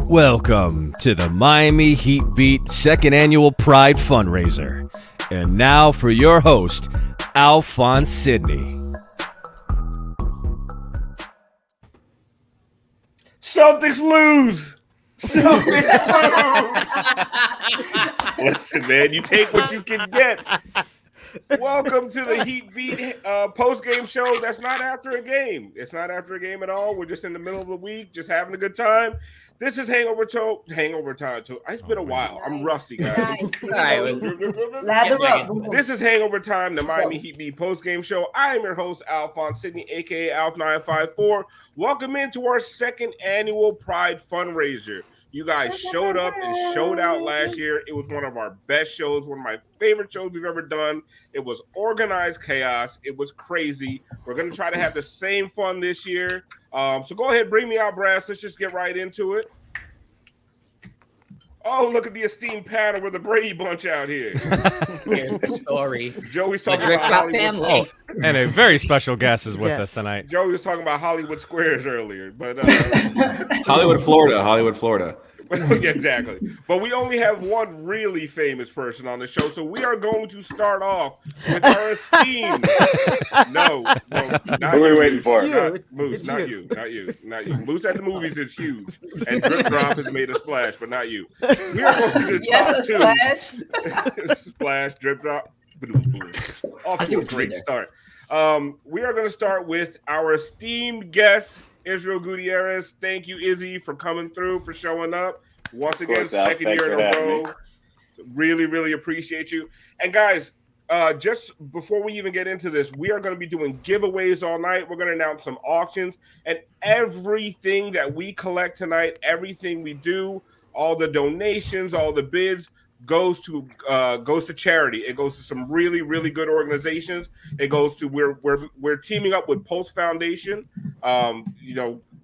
Welcome to the Miami Heat Beat second annual Pride Fundraiser. And now for your host, Alphonse Sidney. Celtics lose. Celtics lose. Listen, man, you take what you can get. Welcome to the Heat Beat post-game show. That's not after a game. It's not after a game at all. We're just in the middle of the week, just having a good time. This is Hangover Time. It's been a while. I'm rusty, guys. Nice. All right, Lather up. This is Hangover Time, the Miami Heat Beat post-game show. I am your host, Alphonse Sidney, a.k.a. Alf954. Welcome into our second annual Pride Fundraiser. You guys showed up and showed out last year. It was one of our best shows, one of my favorite shows we've ever done. It was organized chaos. It was crazy. We're going to try to have the same fun this year. So go ahead, bring me out, Brass. Let's just get right into it. Oh, look at the esteemed panel with the Brady Bunch out here. Here's the story. Joey's talking about Hollywood family. And a very special guest is with us tonight. Joey was talking about Hollywood Squares earlier, but Hollywood, Florida. Yeah, exactly. But we only have one really famous person on the show, so we are going to start off with our esteemed. No, not Who are we waiting for? Moose, not you. Moose at the movies is huge, and Drip Drop has made a splash, but not you. We are going to talk splash. Splash, Drip Drop. Off to a great start. We are going to start with our esteemed guest, Israel Gutierrez. Thank you, Izzy, for coming through, for showing up. Once again, second year in a row. Really, really appreciate you. And guys, just before we even get into this, we are going to be doing giveaways all night. We're going to announce some auctions, and everything that we collect tonight, everything we do, all the donations, all the bids, goes to charity. It goes to some really, really good organizations. It goes to we're teaming up with Pulse Foundation.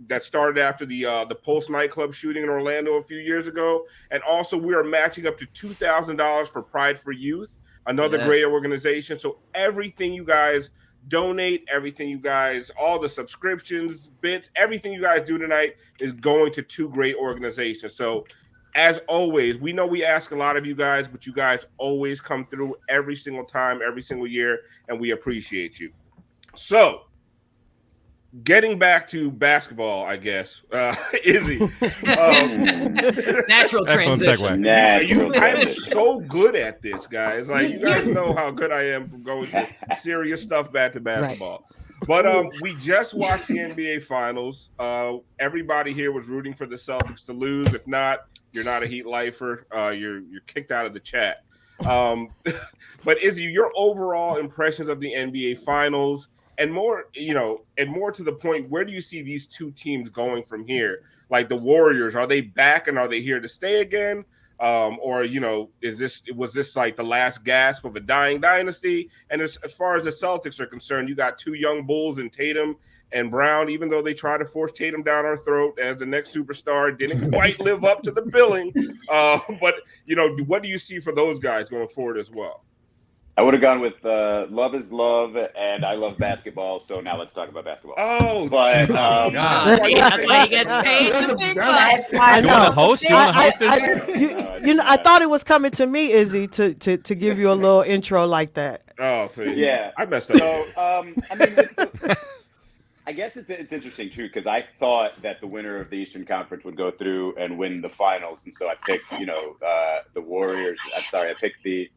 That started after the Pulse nightclub shooting in Orlando a few years ago, and also we are matching up to $2,000 for Pride for Youth, another great organization. So everything you guys donate, everything you guys, all the subscriptions, bits, everything you guys do tonight is going to two great organizations. So as always, we know we ask a lot of you guys, but you guys always come through every single time, every single year, and we appreciate you. So, getting back to basketball, I guess, Izzy. Natural transition. I'm so good at this, guys. Like, you guys know how good I am from going to serious stuff back to basketball. Right. But we just watched the NBA Finals. Everybody here was rooting for the Celtics to lose. If not, you're not a Heat lifer. You're kicked out of the chat. But Izzy, your overall impressions of the NBA Finals, and more to the point, where do you see these two teams going from here? Like the Warriors, are they back and are they here to stay again? Or was this like the last gasp of a dying dynasty? And as far as the Celtics are concerned, you got two young bulls in Tatum and Brown. Even though they tried to force Tatum down our throat as the next superstar, didn't quite live up to the billing. But what do you see for those guys going forward as well? I would have gone with love is love, and I love basketball. So now let's talk about basketball. Oh, but that's why you get paid the big bucks. I know. You want to host? I thought it was coming to me, Izzy, to give you a little intro like that. Oh, so yeah, I messed up. So, I guess it's interesting too, because I thought that the winner of the Eastern Conference would go through and win the finals, and so I picked, the Warriors. I picked the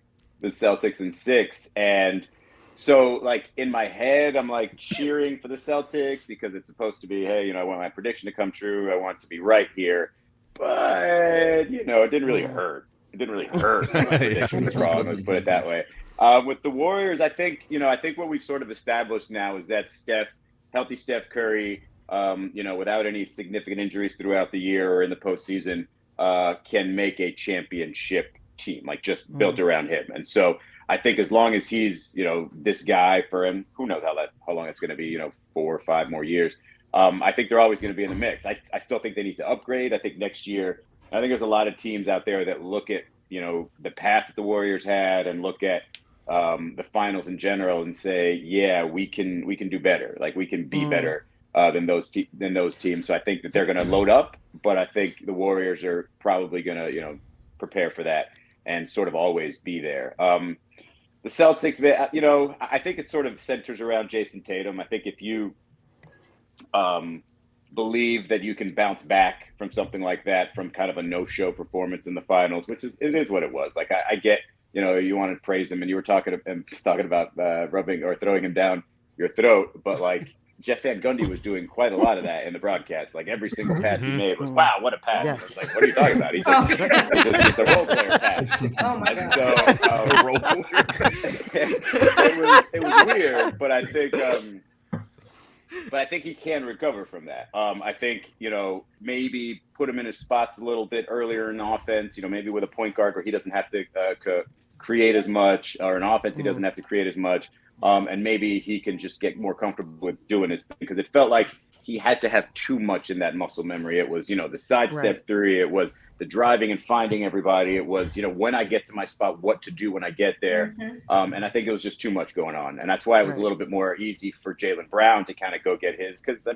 Celtics in 6, and so like in my head, I'm like cheering for the Celtics because it's supposed to be, hey, I want my prediction to come true. I want to be right here, but it didn't really hurt. It didn't really hurt. My prediction was wrong. Let's put it that way. With the Warriors, I think what we've sort of established now is that healthy Steph Curry, without any significant injuries throughout the year or in the postseason, can make a championship team, like just built around him. And so I think as long as he's, this guy for him, who knows how long it's going to be, 4 or 5 more years. I think they're always going to be in the mix. I still think they need to upgrade. I think next year, I think there's a lot of teams out there that look at, the path that the Warriors had and look at the finals in general and say, yeah, we can do better. Like we can be better. than those teams. So I think that they're going to load up, but I think the Warriors are probably going to, prepare for that and sort of always be there. The Celtics, I think it sort of centers around Jason Tatum. I think if you believe that you can bounce back from something like that, from kind of a no-show performance in the finals, it is what it was. Like I get, you want to praise him, and you were talking about rubbing or throwing him down your throat, but like Jeff Van Gundy was doing quite a lot of that in the broadcast. Like every single pass he made was, wow, what a pass! Yes. I was like, what are you talking about? He's just, it's a role player pass. Oh my God. So it was weird, but I think he can recover from that. I think, maybe put him in his spots a little bit earlier in offense, maybe with a point guard where he doesn't have to create as much, or an offense he doesn't have to create as much. And maybe he can just get more comfortable with doing his thing, because it felt like he had to have too much in that muscle memory. It was, the sidestep three. It was the driving and finding everybody. It was, when I get to my spot, what to do when I get there. And I think it was just too much going on. And that's why it was a little bit more easy for Jaylen Brown to kind of go get his, because,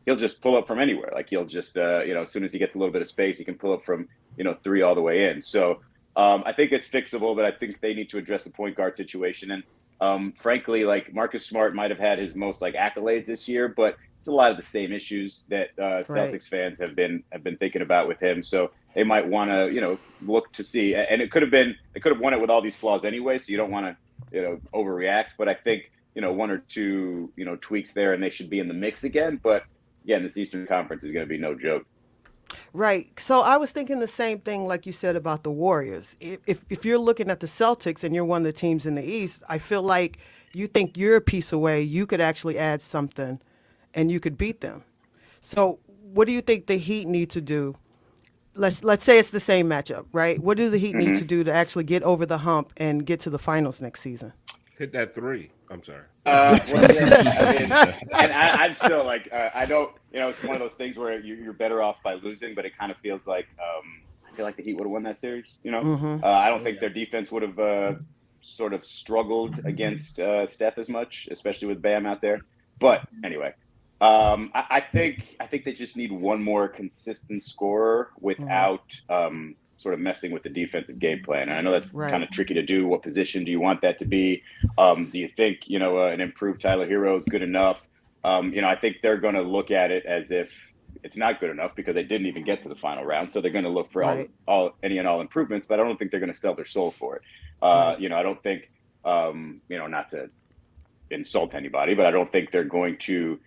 he'll just pull up from anywhere. Like he'll just, as soon as he gets a little bit of space, he can pull up from, 3 all the way in. So I think it's fixable, but I think they need to address the point guard situation. And frankly, like Marcus Smart might have had his most accolades this year, but it's a lot of the same issues that Celtics fans have been thinking about with him. So they might want to, look to see. And they could have won it with all these flaws anyway. So you don't want to, overreact. But I think, 1 or 2, tweaks there, and they should be in the mix again. But again, this Eastern Conference is going to be no joke. Right. So I was thinking the same thing, like you said, about the Warriors. If you're looking at the Celtics and you're one of the teams in the East, I feel like you think you're a piece away. You could actually add something and you could beat them. So what do you think the Heat need to do? Let's say it's the same matchup, right? What do the Heat need to do to actually get over the hump and get to the finals next season? Hit that 3. I'm sorry. I'm still I don't, it's one of those things where you're better off by losing, but it kind of feels like, I feel like the Heat would have won that series, I don't think their defense would have sort of struggled against Steph as much, especially with Bam out there. But anyway, I think they just need one more consistent scorer without sort of messing with the defensive game plan. And I know that's kind of tricky to do. What position do you want that to be? Do you think, an improved Tyler Hero is good enough? I think they're going to look at it as if it's not good enough, because they didn't even get to the final round. So they're going to look for any improvements, but I don't think they're going to sell their soul for it. I don't think, not to insult anybody, but I don't think they're going to,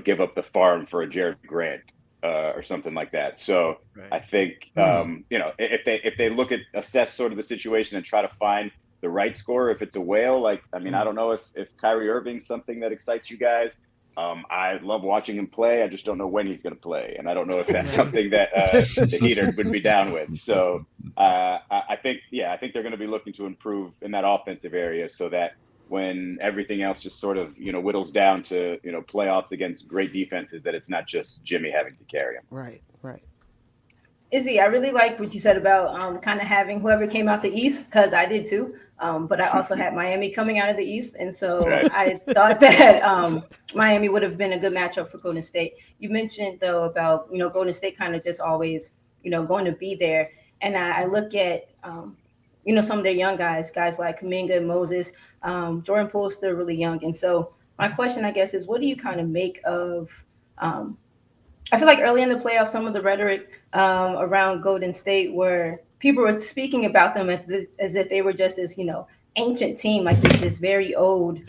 give up the farm for a Jared Grant or something like that. So I think, if they assess sort of the situation and try to find the right scorer, if it's a whale, I don't know if Kyrie Irving's something that excites you guys. I love watching him play. I just don't know when he's going to play. And I don't know if that's something that the Heat would be down with. So I think they're going to be looking to improve in that offensive area, so that when everything else just sort of, whittles down to, playoffs against great defenses, that it's not just Jimmy having to carry them. Right. Izzy, I really like what you said about kind of having whoever came out the East, because I did too. But I also had Miami coming out of the East. And so I thought that Miami would have been a good matchup for Golden State. You mentioned, though, about, Golden State kind of just always, going to be there. And I look at, some of their young guys like Kuminga and Moses. Jordan Poole's still really young. And so my question, I guess, is what do you kind of make of I feel like early in the playoffs, some of the rhetoric around Golden State, where people were speaking about them as if they were just this, ancient team, like this very old,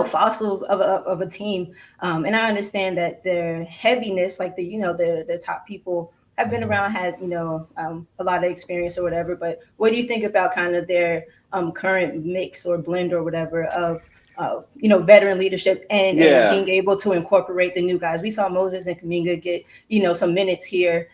fossils of a team. And I understand that their heaviness, like their top people have been around, has, a lot of experience or whatever. But what do you think about kind of their current mix or blend or whatever of veteran leadership and being able to incorporate the new guys? We saw Moses and Kuminga get, some minutes here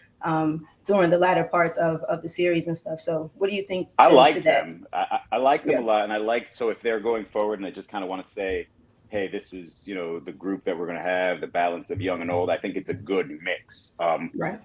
during the latter parts of the series and stuff. So what do you think? I like them. I like them a lot. And so if they're going forward and they just kind of want to say, hey, this is, the group that we're going to have, the balance of young and old, I think it's a good mix.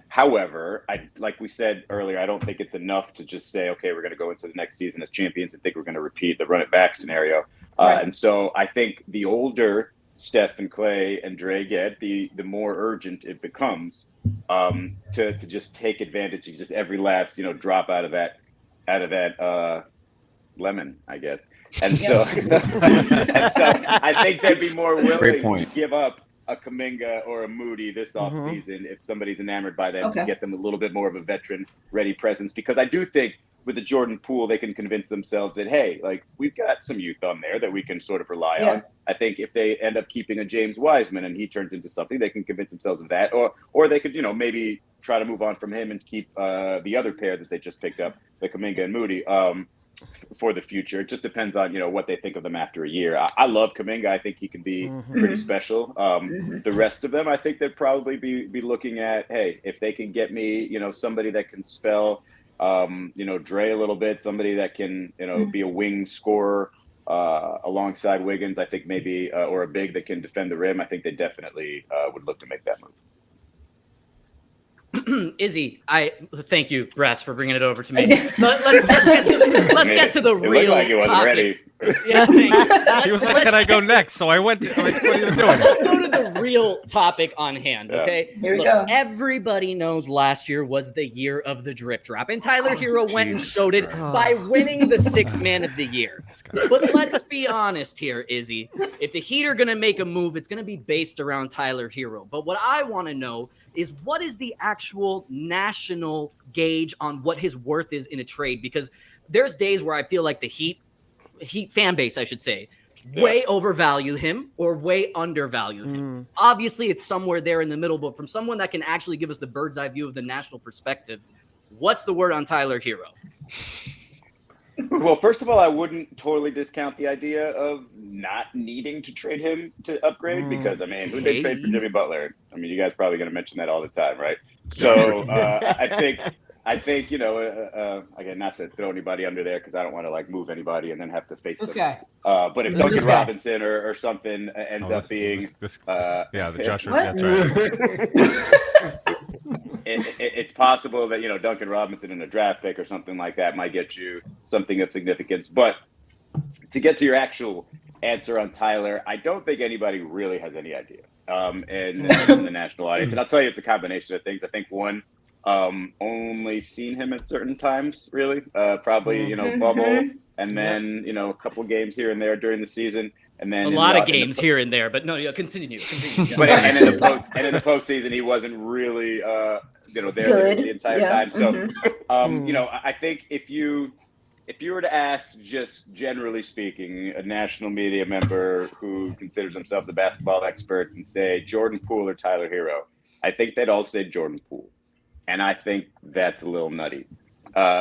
However, like we said earlier, I don't think it's enough to just say, okay, we're going to go into the next season as champions and think we're going to repeat the run it back scenario. And so I think the older Steph and Clay and Dre get, the more urgent it becomes to just take advantage of just every last drop out of that lemon, I guess. And so I think they'd be more willing to give up a Kuminga or a Moody this offseason if somebody's enamored by them, to get them a little bit more of a veteran-ready presence. Because I do think with the Jordan Poole, they can convince themselves that, hey, like, we've got some youth on there that we can sort of rely on. I think if they end up keeping a James Wiseman and he turns into something, they can convince themselves of that. Or they could, maybe try to move on from him and keep the other pair that they just picked up, the Kuminga and Moody, for the future. It just depends on, what they think of them after a year. I love Kuminga. I think he can be pretty special. The rest of them, I think they'd probably be looking at, hey, if they can get me, somebody that can spell, Dre a little bit, somebody that can, be a wing scorer alongside Wiggins, I think maybe, or a big that can defend the rim. I think they definitely would look to make that move. Izzy, I thank you, Brass, for bringing it over to me. Let's get to the real looked like he wasn't topic. ready. Yeah, He was like, "Can I go next?" So I went. What are you doing? Let's go to the real topic on hand, okay? Here we go. Everybody knows last year was the year of the drip drop, and Tyler Hero went and showed it by winning the Sixth Man of the Year. But let's be honest here, Izzy. If the Heat are going to make a move, it's going to be based around Tyler Hero. But what I want to know is, what is the actual national gauge on what his worth is in a trade? Because there's days where I feel like the Heat fan base, I should say, way overvalue him or way undervalue him. Obviously, it's somewhere there in the middle, but from someone that can actually give us the bird's eye view of the national perspective, what's the word on Tyler Hero? Well, first of all, I wouldn't totally discount the idea of not needing to trade him to upgrade because, I mean, who did they trade for Jimmy Butler? I mean, you guys are probably going to mention that all the time, right? So I think, again, not to throw anybody under there because I don't want to like move anybody and then have to face This them. guy. But if Duncan Robinson or something ends up being the Joshua. That's right. It's possible that Duncan Robinson in a draft pick or something like that might get you something of significance. But to get to your actual answer on Tyler, I don't think anybody really has any idea in the national audience. And I'll tell you, it's a combination of things. I think one, only seen him at certain times, really, probably bubble, and then a couple games here and there during the season. And then a lot of games here and there, but no, continue. But and in the postseason, he wasn't really there the entire time. So I think if you were to ask, just generally speaking, a national media member who considers themselves a basketball expert and say Jordan Poole or Tyler Hero, I think they'd all say Jordan Poole, and I think that's a little nutty.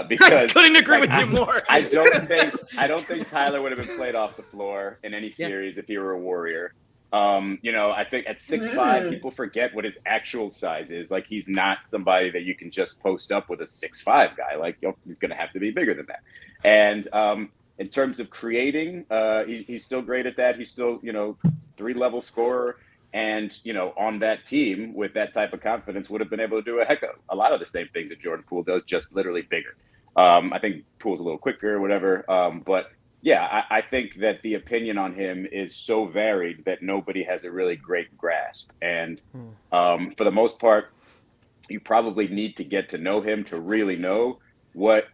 Because I couldn't agree with you more. I don't think Tyler would have been played off the floor in any series if he were a Warrior. I think at 6'5", people forget what his actual size is. Like, he's not somebody that you can just post up with a 6'5" guy. Like, he's going to have to be bigger than that. And in terms of creating, he's still great at that. He's still 3-level scorer. And, on that team with that type of confidence would have been able to do a lot of the same things that Jordan Poole does, just literally bigger. I think Poole's a little quicker or whatever. But yeah, I think that the opinion on him is so varied that nobody has a really great grasp. And for the most part, you probably need to get to know him to really know what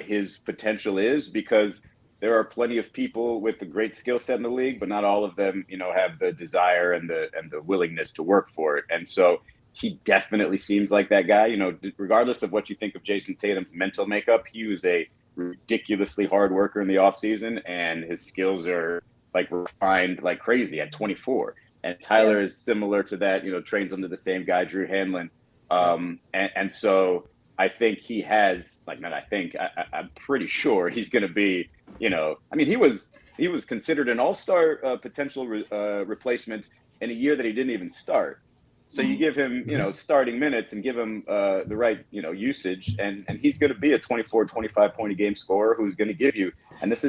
his potential is, because there are plenty of people with a great skill set in the league, but not all of them, have the desire and the willingness to work for it. And so he definitely seems like that guy. Regardless of what you think of Jason Tatum's mental makeup, he was a ridiculously hard worker in the offseason, and his skills are like refined like crazy at 24. And Tyler is similar to that, trains under the same guy, Drew Hanlon. And so I think he has, I'm pretty sure he's going to be, he was considered an all-star potential replacement in a year that he didn't even start. So you give him, starting minutes and give him the right, usage, and he's going to be a 24, 25 point a game scorer who's going to give you, and this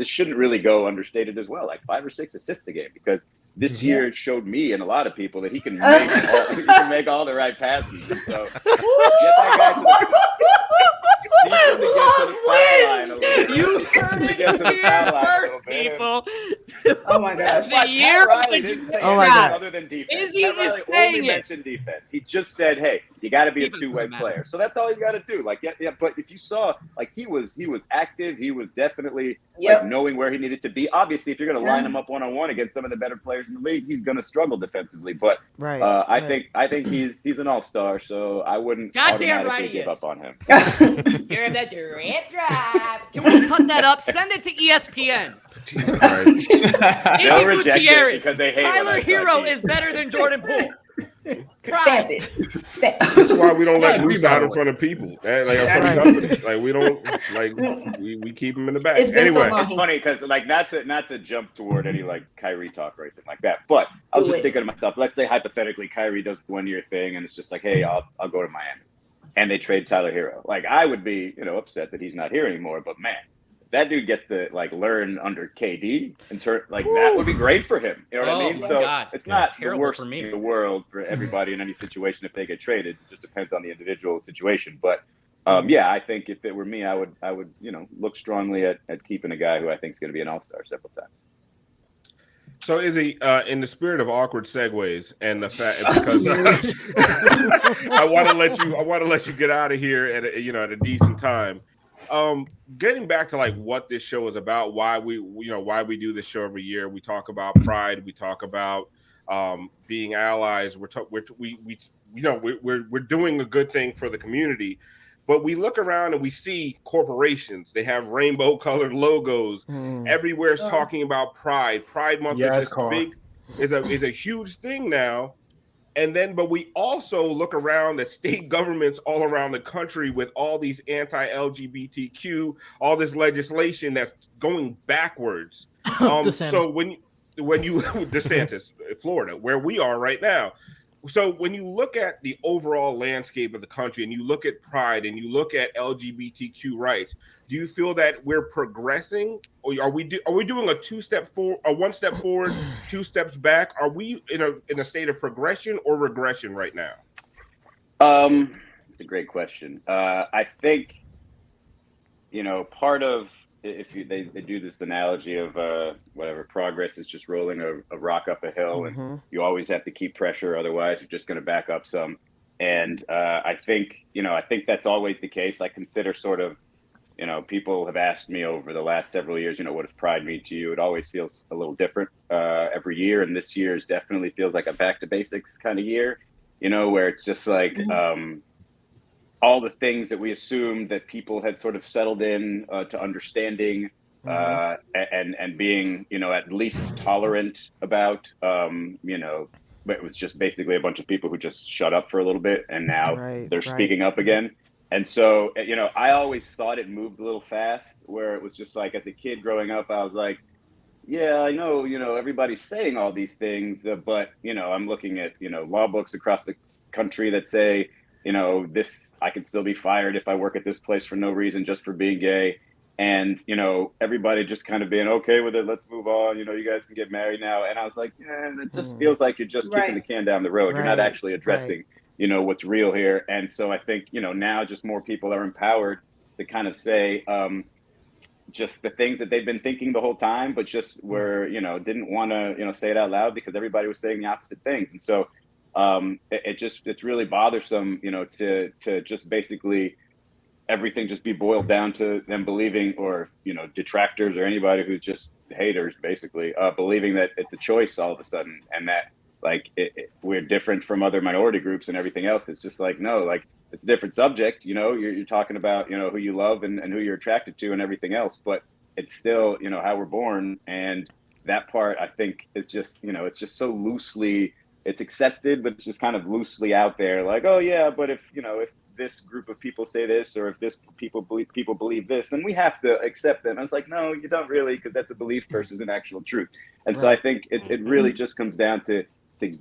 shouldn't really go understated as well, like 5 or 6 assists a game, because this year it showed me and a lot of people that he can make all the right passes. And so get that guy You heard it here first, people. Oh my gosh. The year of the didn't say Oh my anything God. other than defense. Izzy Pat Riley is saying only it. mentioned defense. He just said, "Hey, you got to be Defense a two-way doesn't matter. player." So that's all you got to do. Like, yeah. But if you saw, like, he was active. He was definitely like knowing where he needed to be. Obviously, if you're going to line him up one-on-one against some of the better players in the league, he's going to struggle defensively. But I think he's an all-star. So I wouldn't Goddamn automatically right he give is. up on him. You're the drip drop. Can we cut that up? Send it to ESPN. They'll reject it Gutierrez. because they hate Tyler when I Hero talk is better than Jordan Poole. Stamp it. Stamp. That's why we don't let Moose out in front of people. Like we don't like we keep him in the back. It's been so Anyway, long. It's funny because like not to jump toward any like Kyrie talk or anything like that, but I was just thinking to myself, let's say hypothetically Kyrie does the 1 year thing and it's just like, hey, I'll go to Miami, and they trade Tyler Hero. Like I would be upset that he's not here anymore, but man, that dude gets to like learn under KD and turn like that would be great for him. You know what I mean? my So God. it's not the Terrible worst for me. in the world for everybody in any situation if they get traded. It just depends on the individual situation. But yeah, I think if it were me, I would look strongly at keeping a guy who I think is going to be an all-star several times. So Izzy, in the spirit of awkward segues and the fact because I want to let you get out of here at a decent time. Getting back to like what this show is about, why we do this show every year. We talk about pride. We talk about being allies. We're doing a good thing for the community. But we look around and we see corporations. They have rainbow colored logos. Everywhere's talking about Pride. Pride Month is a huge thing now. And then, but we also look around at state governments all around the country with all these anti-LGBTQ, all this legislation that's going backwards. So when you DeSantis, Florida, where we are right now. So when you look at the overall landscape of the country and you look at pride and you look at LGBTQ rights, do you feel that we're progressing, or are we doing a one step forward, two steps back? Are we in a state of progression or regression right now? It's a great question. I think part of they do this analogy of whatever progress is just rolling a rock up a hill, and you always have to keep pressure, otherwise you're just going to back up some. And I think that's always the case. I consider sort of, people have asked me over the last several years, what does pride mean to you? It always feels a little different every year, and this year's definitely feels like a back to basics kind of year, where it's just like all the things that we assumed that people had sort of settled in to understanding and being, at least tolerant about, but it was just basically a bunch of people who just shut up for a little bit and now they're speaking up again. And so, I always thought it moved a little fast, where it was just like, as a kid growing up, I was like, yeah, I know, everybody's saying all these things, but, I'm looking at, law books across the country that say, this, I could still be fired if I work at this place for no reason, just for being gay. And, everybody just kind of being okay with it. Let's move on. You guys can get married now. And I was like, it just feels like you're just kicking the can down the road. You're not actually addressing, what's real here. And so I think, now just more people are empowered to kind of say, just the things that they've been thinking the whole time, but just were, didn't want to, say it out loud because everybody was saying the opposite things. And so, it's really bothersome, to just basically everything just be boiled down to them believing, or, detractors or anybody who's just haters, basically, believing that it's a choice all of a sudden, and that like we're different from other minority groups and everything else. It's just like, no, like it's a different subject, you're talking about, who you love and who you're attracted to and everything else, but it's still, how we're born. And that part, I think, is just, it's just so loosely, it's accepted, but it's just kind of loosely out there. Like, oh yeah, but if this group of people say this, or if this people believe this, then we have to accept them. I was like, no, you don't really, because that's a belief versus an actual truth. And so I think it really just comes down to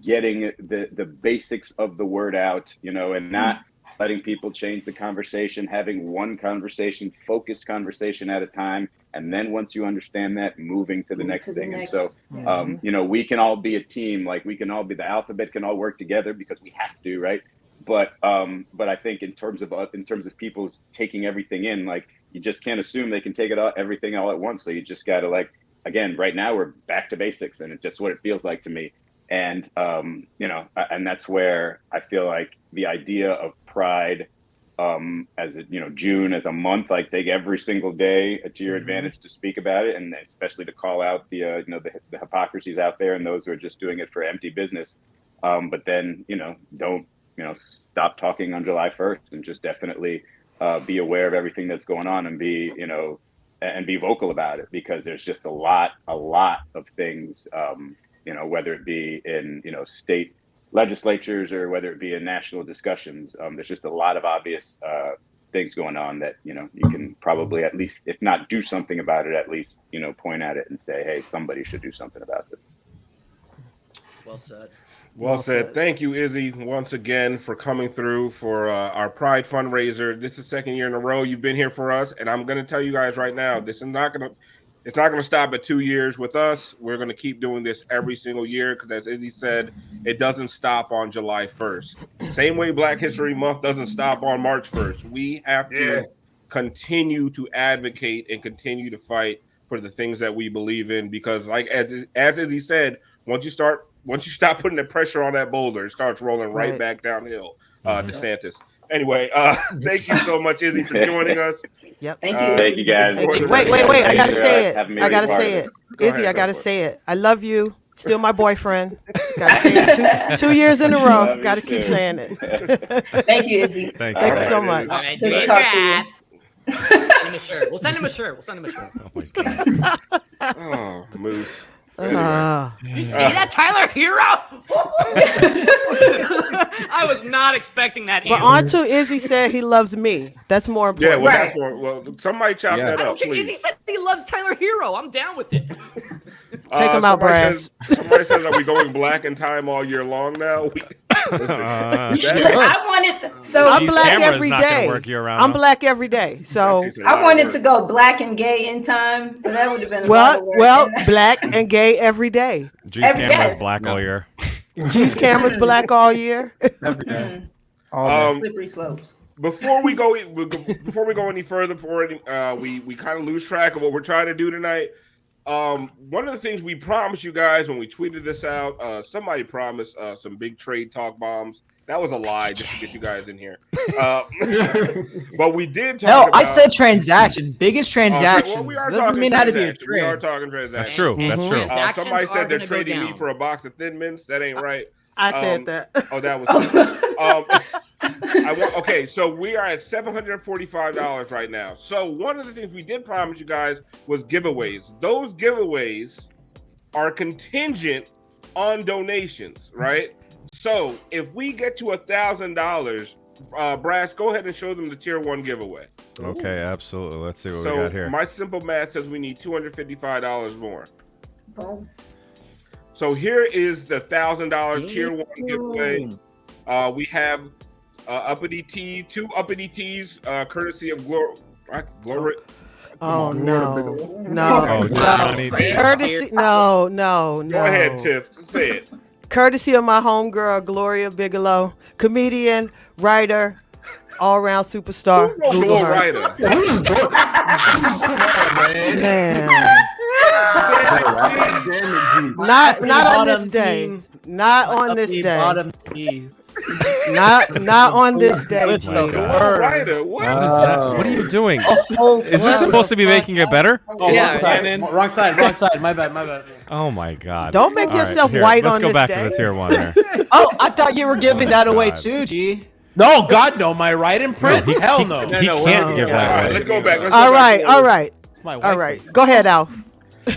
getting the basics of the word out, and not letting people change the conversation, having one conversation, focused conversation at a time. And then once you understand that, moving to the next thing. And so, we can all be a team, like we can all be, the alphabet can all work together because we have to, right? But I think in terms of people's taking everything in, like you just can't assume they can take everything all at once. So you just got to like again, right now we're back to basics, and it's just what it feels like to me. And, and that's where I feel like the idea of Pride June as a month, like take every single day to your advantage to speak about it, and especially to call out the hypocrisies out there and those who are just doing it for empty business. But then, don't, stop talking on July 1st and just definitely be aware of everything that's going on and be vocal about it, because there's just a lot of things, whether it be in, state legislatures or whether it be in national discussions. There's just a lot of obvious things going on that, you can probably at least, if not do something about it, at least, point at it and say, hey, somebody should do something about this. Well said. Well said. Thank you, Izzy, once again for coming through for our Pride fundraiser. This is the second year in a row you've been here for us, and I'm going to tell you guys right now, it's not going to stop at 2 years with us. We're going to keep doing this every single year because, as Izzy said, it doesn't stop on July 1st. Same way Black History Month doesn't stop on March 1st. We have to continue to advocate and continue to fight for the things that we believe in, because, like as Izzy said, once you stop putting the pressure on that boulder, it starts rolling right back downhill. DeSantis. Anyway, thank you so much, Izzy, for joining us. Yep. Thank you. Thank you, guys. Wait. I gotta say it. Izzy, I gotta say it. I love you. Still my boyfriend. Gotta say it 2 years in a row. Gotta keep saying it. Thank you, Izzy. Thank you so much. All right, Good to talk to you. Send him a shirt. We'll send him a shirt. Oh my God. Oh, Moose. You see that, Tyler Hero? I was not expecting that. But Auntie Izzy said he loves me. That's more important. Yeah, well, that's more. Well, somebody chop that I up, don't care. please. Izzy said he loves Tyler Hero. I'm down with it. Take him out, Brass. Somebody says, are we going black in time all year long now? I wanted to. So I'm black every day. I'm black every day. So I wanted to go black and gay in time, but that would have been a lot of work. well, black and gay every day. G's camera's black all year. G's camera's black all year. Every day. Slippery slopes. Before we go any further, we kind of lose track of what we're trying to do tonight. One of the things we promised you guys when we tweeted this out, somebody promised some big trade talk bombs. That was a lie just to get you guys in here. But we did talk about... I said transaction. Biggest transaction. Well, we are doesn't talking mean how to be a transactions. We trade. are talking transactions. That's true. That's true. Somebody said they're trading me for a box of Thin Mints. That ain't right. I said that. Oh, that was... okay, so we are at $745 right now. So one of the things we did promise you guys was giveaways. Those giveaways are contingent on donations, right? So if we get to $1,000, Brass, go ahead and show them the tier 1 giveaway. Okay, absolutely. Let's see what we got here. My simple math says we need $255 more. Boom. So here is the $1,000 tier 1 giveaway. We have two uppity tees, courtesy of Glory. Oh no! Courtesy? No. Go ahead, Tiff. Say it. Courtesy of my homegirl, Gloria Bigelow, comedian, writer, all-around superstar. Google her. Writer? Man. Not on this day. Not on this day. Not on this day. Writer, what is that? What are you doing? Is this supposed to be making it better? Wrong side. My bad. Oh my God! Don't make yourself white on this day. Let's go back to the tier 1 there. Oh, I thought you were giving that away too, G. No, God, no. My right in print? Hell no. He can't give that away. Let's go back. All right. Go ahead, Alf.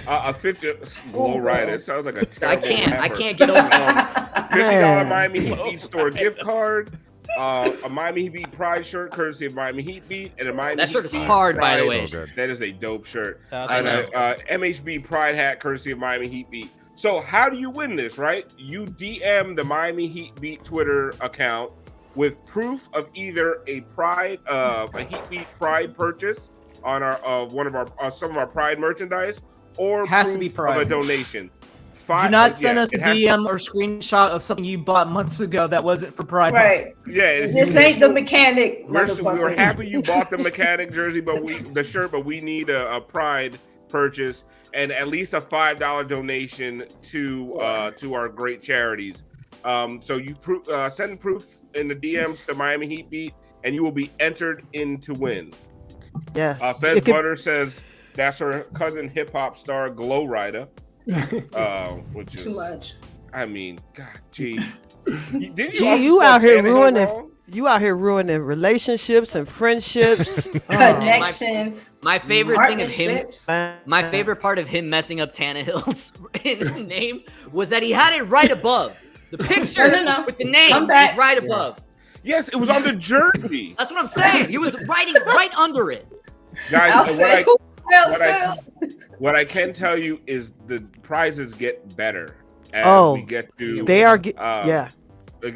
A 50 low rider. It sounds like a terrible I can't get over that. $50 Miami Heat Beat store gift card. A Miami Heat Beat Pride shirt, courtesy of Miami Heat Beat, and a Miami That shirt is Heat Beat hard, by the Pride. way. That is a dope shirt. I know. MHB Pride hat, courtesy of Miami Heat Beat. So how do you win this, right? You DM the Miami Heat Beat Twitter account with proof of either a Heat Beat Pride purchase on our some of our Pride merchandise, or has proof to be Pride. of a donation. Do not send us a DM or screenshot of something you bought months ago that wasn't for Pride. Right. Yeah. This ain't the mechanic. We're happy you bought the mechanic jersey, but we need a Pride purchase, and at least a $5 donation to our great charities. So you send proof in the DMs to Miami Heat Beat, and you will be entered in to win. Yes. Fez Butter says that's her cousin hip hop star Glow Rider, which is too much. I mean, God, gee, you out here ruining. You out here ruining relationships and friendships, connections. My favorite thing of him, my favorite part of him messing up Tannehill's name was that he had it right above the picture with the name was right above. Yes, it was on the jersey. That's what I'm saying. He was writing right under it. Guys, what I can tell you is the prizes get better as we get to. They are.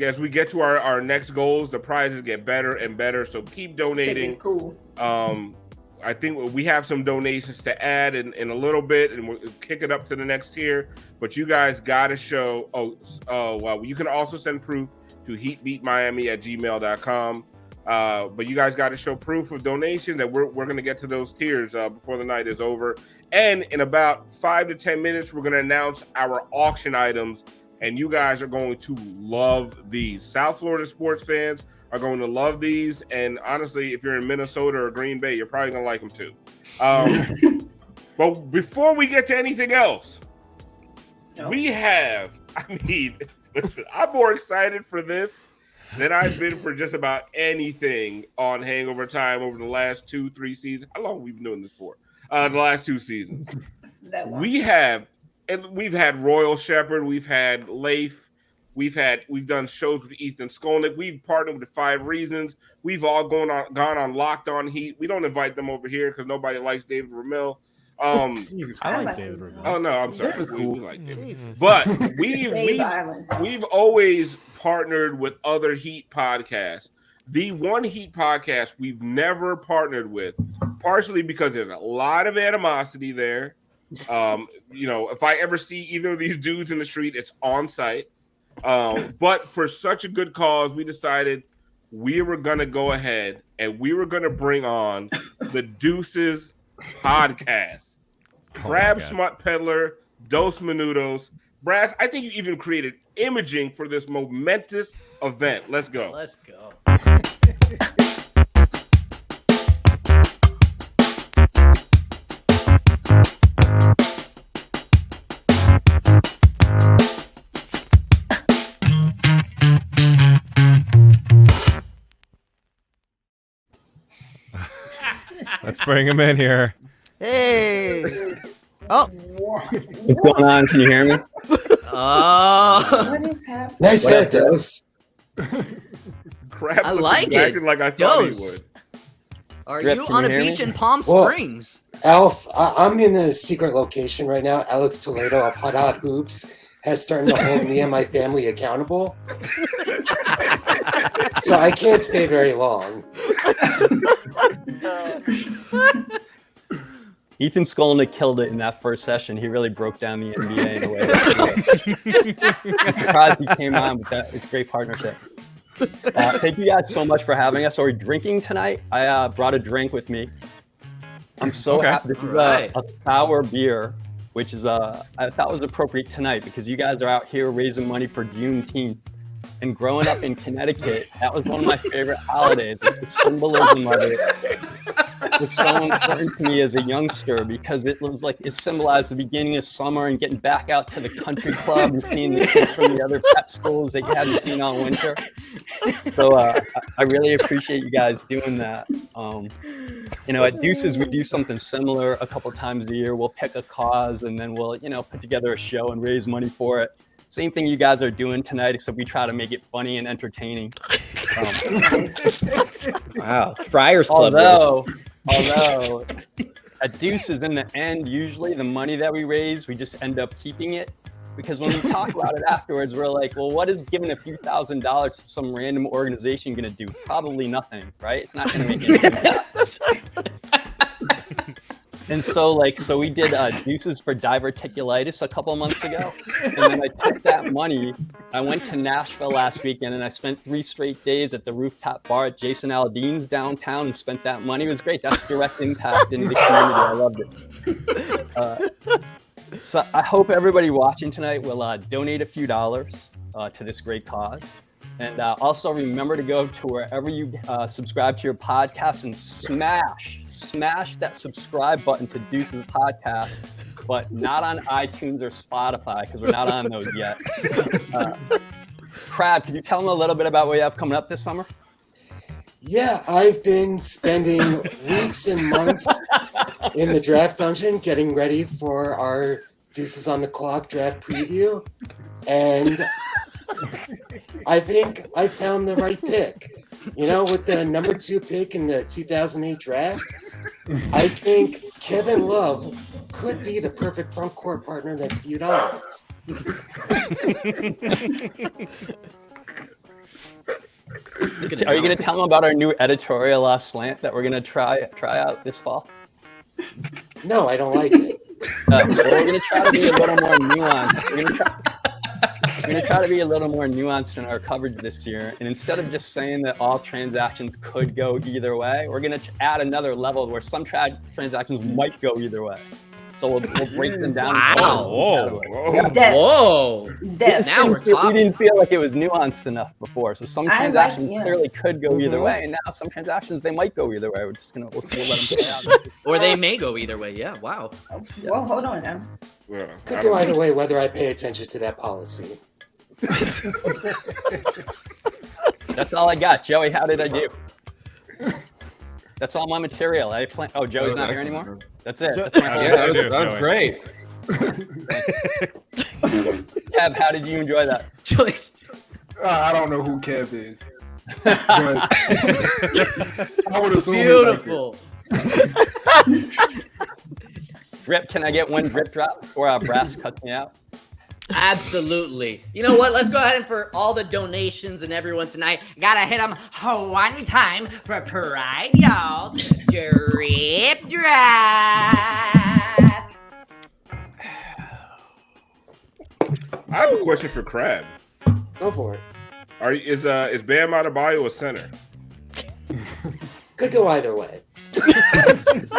As we get to our next goals, the prizes get better and better. So keep donating. Cool. I think we have some donations to add in a little bit, and we'll kick it up to the next tier. But you guys got to show. Well, you can also send proof to heatbeatmiami@gmail.com. But you guys got to show proof of donation that we're going to get to those tiers before the night is over. And in about 5 to 10 minutes, we're going to announce our auction items. And you guys are going to love these. South Florida sports fans are going to love these. And honestly, if you're in Minnesota or Green Bay, you're probably going to like them too. But before we get to anything else, we have, listen, I'm more excited for this than I've been for just about anything on Hangover Time over the last 2-3 seasons. How long have we been doing this for? The last 2 seasons. We've had Royal Shepherd, we've had Leif, we've done shows with Ethan Skolnick, we've partnered with 5 Reasons, we've all gone on Locked On Heat. We don't invite them over here because nobody likes David Ramil. I like David Ramil. Oh no, I'm sorry. We like David. But we've always partnered with other Heat podcasts. The one Heat podcast we've never partnered with, partially because there's a lot of animosity there. If I ever see either of these dudes in the street, it's on site. But for such a good cause, we decided we were going to go ahead and we were going to bring on the Deuces podcast. Crab Smut Peddler, Dos Minutos. Brass, I think you even created imaging for this momentous event. Let's go. Let's go. Let's bring him in here. Hey. Oh. What's going on? Can you hear me? What is happening? Nice hat, Dose. Crab I like it. acting like I thought he would. Are Drip, you can on you a hear beach me? in Palm Well, Springs? Alf, I'm in a secret location right now. Alex Toledo of Hot Hot Hoops has started to hold me and my family accountable. So I can't stay very long. Ethan Skolnick killed it in that first session. He really broke down the NBA in a way. I'm surprised he came on, but it's a great partnership. Thank you guys so much for having us. Are we drinking tonight? I brought a drink with me. I'm so happy. This is a sour beer, which is I thought was appropriate tonight because you guys are out here raising money for Juneteenth. And growing up in Connecticut, that was one of my favorite holidays. The symbolism of it was so important to me as a youngster because it was like it symbolized the beginning of summer and getting back out to the country club and seeing the kids from the other prep schools that you hadn't seen all winter. So I really appreciate you guys doing that. At Deuces, we do something similar a couple times a year. We'll pick a cause and then we'll, put together a show and raise money for it. Same thing you guys are doing tonight, except we try to make it funny and entertaining. Wow, Friars Club. Although at Deuces in the end, usually the money that we raise, we just end up keeping it. Because when we talk about it afterwards, we're like, well, what is giving a few $1,000s to some random organization going to do? Probably nothing, right? It's not going to make anything. And so we did juices for diverticulitis a couple months ago. And then I took that money. I went to Nashville last weekend and I spent 3 straight days at the rooftop bar at Jason Aldean's downtown and spent that money. It was great. That's direct impact into the community. I loved it. So I hope everybody watching tonight will donate a few dollars to this great cause. And also remember to go to wherever you subscribe to your podcast and smash that subscribe button to Deuce's podcast, but not on iTunes or Spotify because we're not on those yet. Crab, can you tell them a little bit about what you have coming up this summer? Yeah, I've been spending weeks and months in the draft dungeon getting ready for our Deuces on the Clock draft preview. And I think I found the right pick. You know, with the number 2 pick in the 2008 draft, I think Kevin Love could be the perfect front court partner next to Udonis. Are you going to tell them about our new editorial slant that we're going to try out this fall? No, I don't like it. We're going to try to be a little more nuanced. We're going to try to be a little more nuanced in our coverage this year. And instead of just saying that all transactions could go either way, we're going to add another level where some transactions might go either way. So we'll break them down. Wow. Whoa. Now we're talking. We didn't feel like it was nuanced enough before. So some transactions clearly could go either way. And now some transactions, they might go either way. We'll let them play out. Or they may go either way. Yeah, wow. Well, hold on now. Yeah, could go either way whether I pay attention to that policy. That's all I got. Joey, how did I do? That's all my material. Oh, Joey's not here anymore? That's it. That was great. Kev, how did you enjoy that? Joyce. I don't know who Kev is. But I would assume beautiful. Drip, can I get one drip drop before Brass cuts me out? Absolutely. You know what? Let's go ahead and for all the donations and everyone tonight, gotta hit them one time for pride, y'all. Drip drop. I have a question for Crab. Go for it. Is Bam Adebayo a center? Could go either way.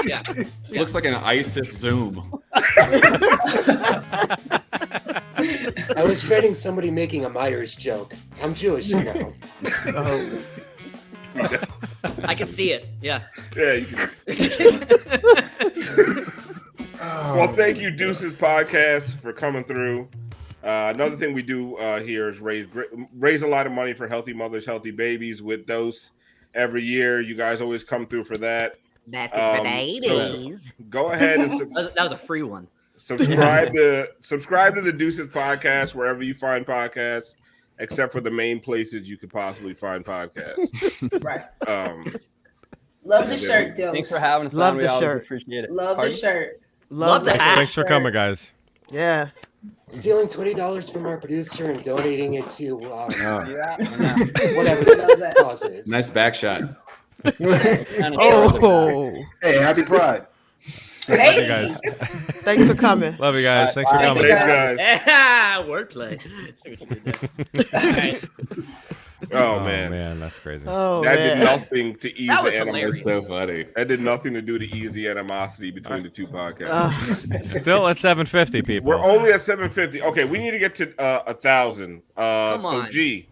Yeah. Looks like an ISIS Zoom. I was dreading somebody making a Myers joke. I'm Jewish, you know. I can see it. Yeah. Yeah. You can. Well, thank you, Deuces Podcast, for coming through. Another thing we do here is raise a lot of money for healthy mothers, healthy babies with Dose every year. You guys always come through for that. Baskets for babies. So go ahead and that was a free one. Subscribe to the Deuces Podcast wherever you find podcasts, except for the main places you could possibly find podcasts. Right. Love the shirt, Dose. Thanks for having us. Love the shirt. Appreciate it. Love the shirt. Love the hat. Thanks for coming, guys. Yeah. Stealing $20 from our producer and donating it to Yeah. whatever the cause is. Nice back shot. Oh. Hey, happy Pride. Love you guys. Thanks for coming. Love you guys. Thanks for coming. Thanks, guys. Yeah, wordplay. See what you did there. All right. Oh man, that's crazy. Oh, that man. did nothing to ease That the was animosity. hilarious. So funny. That did nothing to do to ease the animosity between the two podcasts. Still at 750 people. We're only at 750. Okay, we need to get to 1,000. Come So on. G,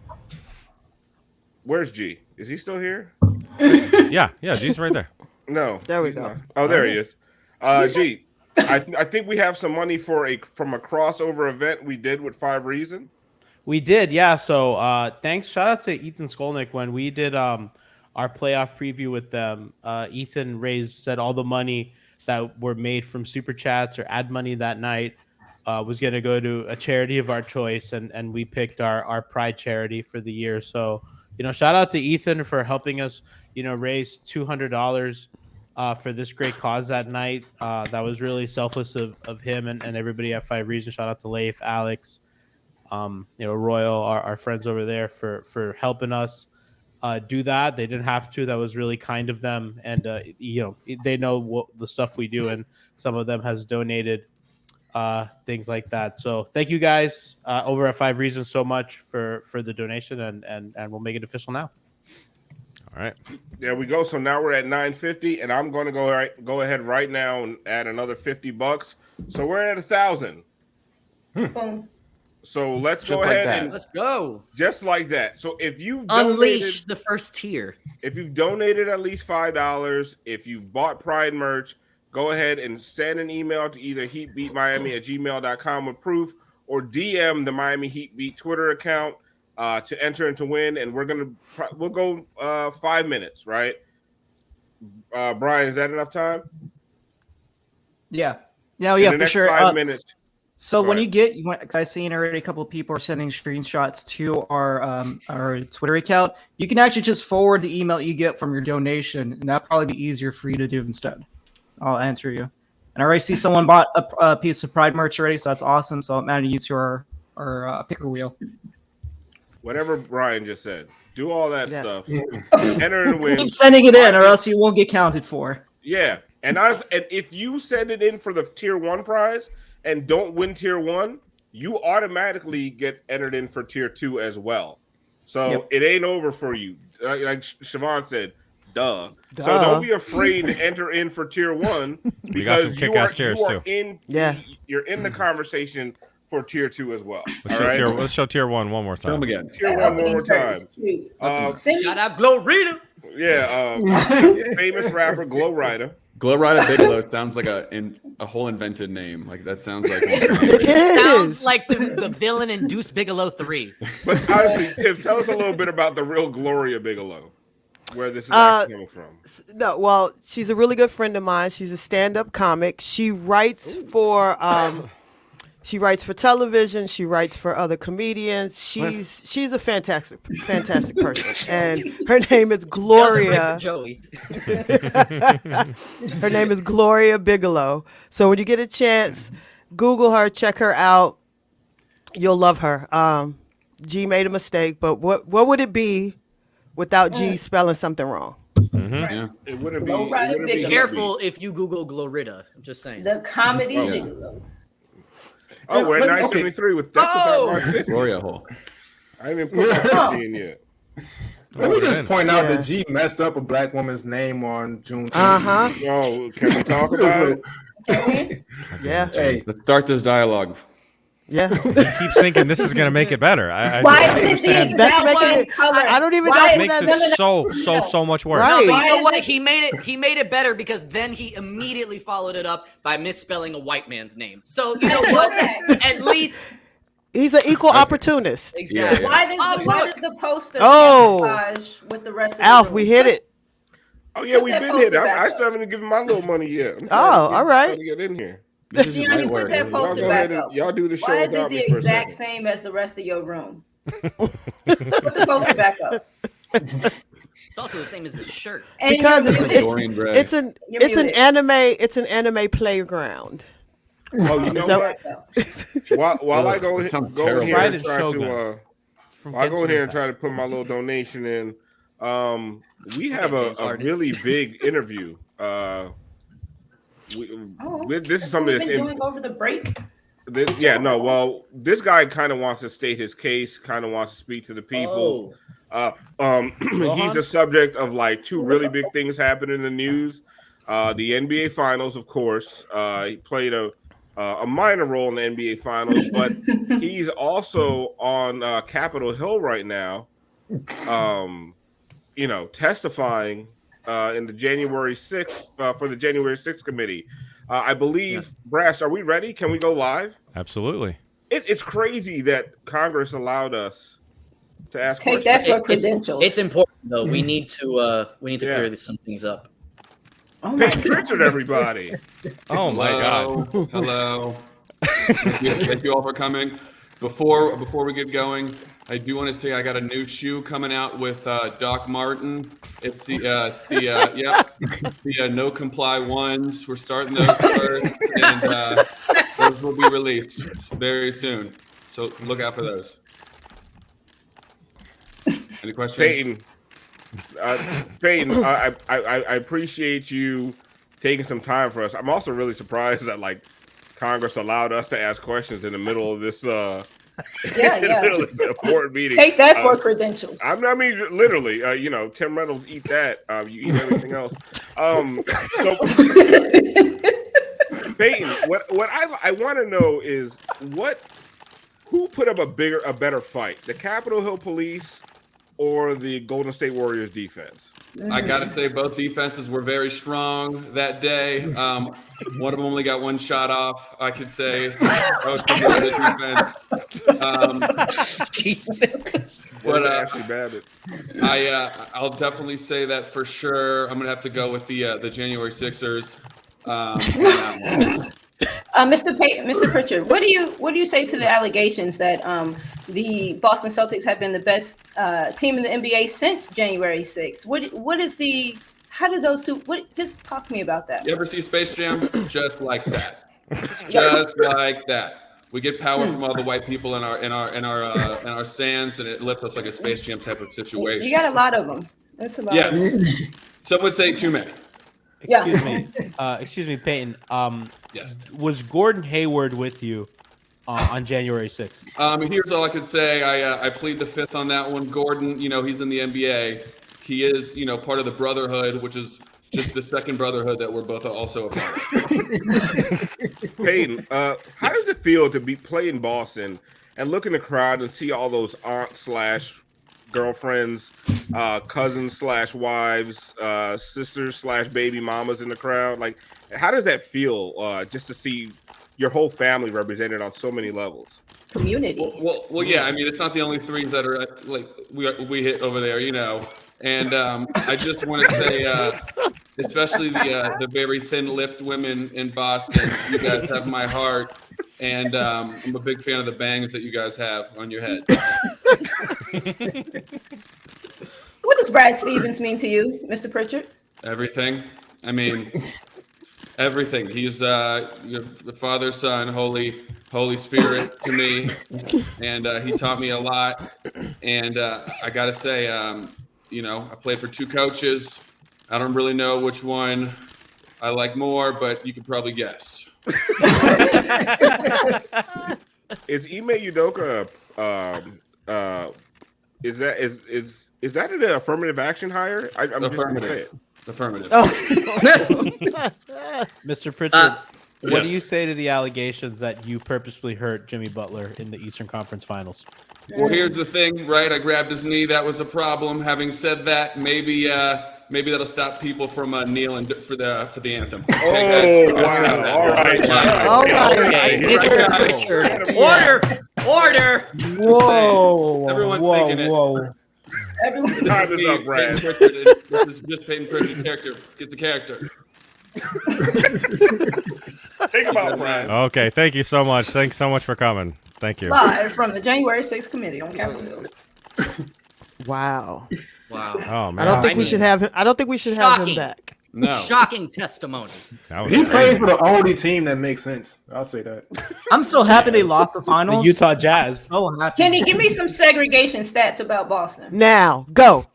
where's G? Is he still here? Yeah, G's right there. No. There we he's go. not. Oh, there he is. G, I think we have some money from a crossover event we did with 5 Reason. We did, yeah. So thanks. Shout out to Ethan Skolnick when we did our playoff preview with them. Ethan said all the money that were made from super chats or ad money that night was going to go to a charity of our choice, and we picked our Pride charity for the year. So shout out to Ethan for helping us raise $200 for this great cause that night. That was really selfless of him and everybody at 5 Reasons. Shout out to Leif, Alex. Royal, our friends over there for helping us. do that. They didn't have to. That was really kind of them. And, they know what the stuff we do, and some of them has donated things like that. So thank you guys over at 5 Reasons so much for the donation, and we'll make it official now. All right. There we go. So now we're at 950, and I'm going to go ahead right now and add another $50. So we're at 1,000. Boom. So let's Just go like ahead that. and Let's go. just like that. So if you've Unleash the first tier. if you've donated at least $5, if you've bought Pride merch, go ahead and send an email to either heatbeatmiami@gmail.com with proof, or DM the Miami Heat Beat Twitter account to enter and to win. And we'll go 5 minutes, right? Brian, is that enough time? Yeah. Yeah, yeah, In the for next sure. 5 minutes. So Go when ahead. I've seen already a couple of people are sending screenshots to our Twitter account. You can actually just forward the email you get from your donation, and that'll probably be easier for you to do instead. I'll answer you. And I already see someone bought a piece of Pride merch already, so that's awesome. So I'm adding you to our picker wheel. Whatever Brian just said. Do all that Yeah. stuff. Enter and win. Keep sending it in, or else you won't get counted for. Yeah. And if you send it in for the tier 1 prize and don't win tier 1, you automatically get entered in for tier 2 as well. So It ain't over for you. Like Siobhan said, duh. So don't be afraid to enter in for tier 1 We got some because kick-ass tiers, too. You're in the conversation for tier 2 as well. Let's show tier 1 more Show time. them again. Tier 1 one more time. Shout out Glorita. Famous rapper Glow Rider. Glow Rider Bigelow sounds like a whole invented name. Like that sounds like It Sounds is. like the villain in Deuce Bigelow 3. But honestly, Tiff, tell us a little bit about the real Gloria Bigelow, where this is actually coming from. No, well, she's a really good friend of mine. She's a stand-up comic. She writes for television. She writes for other comedians. She's a fantastic person, and her name is Gloria. Joey. Her name is Gloria Bigelow. So when you get a chance, Google her, check her out. You'll love her. G made a mistake, but what would it be without G spelling something wrong? Yeah. It wouldn't Glow be. Rider It wouldn't be Bigelow. Careful if you Google Glorita. I'm just saying. The comedy gigolo. Oh, we're at 973 with Gloria hole. I didn't even put my 50 in yet. Let me just point out that G messed up a black woman's name on June 20th. Oh, can we talk about it? Yeah. Hey, Let's start this dialogue. Yeah. He keeps thinking this is going to make it better. Why I is it the understand. exact That's making same it- color? I don't even Why know is- who Makes that it so much worse. Right. No, but you Why know is what? it- He made it better because then he immediately followed it up by misspelling a white man's name. So you know what? At least He's an equal opportunist. exactly. Why does look. the poster Oh. camouflage with the rest of Alf, the we room? hit it. Oh, yeah, we've that been poster here. back I up. still haven't given my little money yet. I'm all right. trying to get in here. This is Gianni, my put word. that Y'all poster go back ahead and up. y'all do the show Why is it without the me for a exact second. same as the rest of your room? Put the poster back up. It's also the same as his shirt. And Because you're it's muted. Dorian Gray. it's an anime playground. Oh, you know what? While I go That sounds in terrible. here Right and in try Shogun. to From I go in Genshin here and Impact. try to put my little donation in. We have James a Harden. really big interview. This is something we've that's been doing over the break. this guy kind of wants to state his case, kind of wants to speak to the people. He's the subject of like two really big things happening in the news. The NBA Finals, of course. He played a minor role in the NBA Finals, but he's also on Capitol Hill right now, testifying in the January 6th for the January 6th committee. I believe, Brass, are we ready? Can we go live? Absolutely. It's crazy that Congress allowed us to ask Take questions. that for credentials. It's important though. We need to clear some things up. Oh my Payton Prichard, everybody. Oh my God. Hello. Thank you all for coming. Before we get going, I do want to say I got a new shoe coming out with Doc Martin. It's the no comply ones. We're starting those first, and those will be released very soon. So look out for those. Any questions? Payton, Payton, I appreciate you taking some time for us. I'm also really surprised that like Congress allowed us to ask questions in the middle of this. Board meeting. Take that for credentials. I mean, literally. Tim Reynolds eat that. You eat everything else. So, Payton, what I want to know is who put up a better fight, the Capitol Hill Police or the Golden State Warriors defense? I got to say both defenses were very strong that day. One of them only got one shot off, I could say. The defense. Jesus. But Ashley Babbitt. I'll definitely say that for sure. I'm going to have to go with the January Sixers. Mr. Prichard, what do you say to the allegations that the Boston Celtics have been the best team in the NBA since January 6th? How did those two? Just talk to me about that. You ever see Space Jam? Just like that. Just like that. We get power from all the white people in our stands, and it lifts us like a Space Jam type of situation. You got a lot of them. That's a lot. Yes. Of them. Some would say too many. Excuse me, Payton. Yes. Was Gordon Hayward with you on January 6th? Here's all I could say. I plead the fifth on that one. Gordon, he's in the NBA. He is, part of the Brotherhood, which is just the second Brotherhood that we're both also a part of. Payton, how does it feel to play in Boston and look in the crowd and see all those aunt/girlfriends, cousins/wives, sisters/baby mamas in the crowd? Like, how does that feel just to see your whole family represented on so many levels? Community. Well, yeah. I mean, it's not the only threes that are like we hit over there, And I just want to say, especially the very thin-lipped women in Boston, you guys have my heart, and I'm a big fan of the bangs that you guys have on your head. What does Brad Stevens mean to you, Mr. Prichard? Everything. I mean, everything. He's your Father, Son, Holy Spirit to me, and he taught me a lot. And I got to say, I played for two coaches. I don't really know which one I like more, but you could probably guess. Is Ime Udoka? Is that an affirmative action hire? I'm just gonna say it. Affirmative. Oh. Mr. Prichard, what Yes. do you say to the allegations that you purposely hurt Jimmy Butler in the Eastern Conference Finals? Well, here's the thing, right? I grabbed his knee. That was a problem. Having said that, maybe that'll stop people from kneeling for the anthem. Oh, wow. All right. All right. Mr. Prichard. Order. Whoa. Everyone's thinking it. Whoa. Everyone. Time is up, Brad. This is just Payton Prichard's character. Gets a character. Think about Brad. Okay, thank you so much. Thanks so much for coming. Thank you. Live from the January 6th committee on Capitol Hill. Wow. Oh man. I don't think we should have him. I don't think we should have him back. No. Shocking testimony. He plays for the only team that makes sense. I'll say that. I'm so happy they lost the The finals. Utah Jazz. So happy. Kenny, give me some segregation stats about Boston. Now go.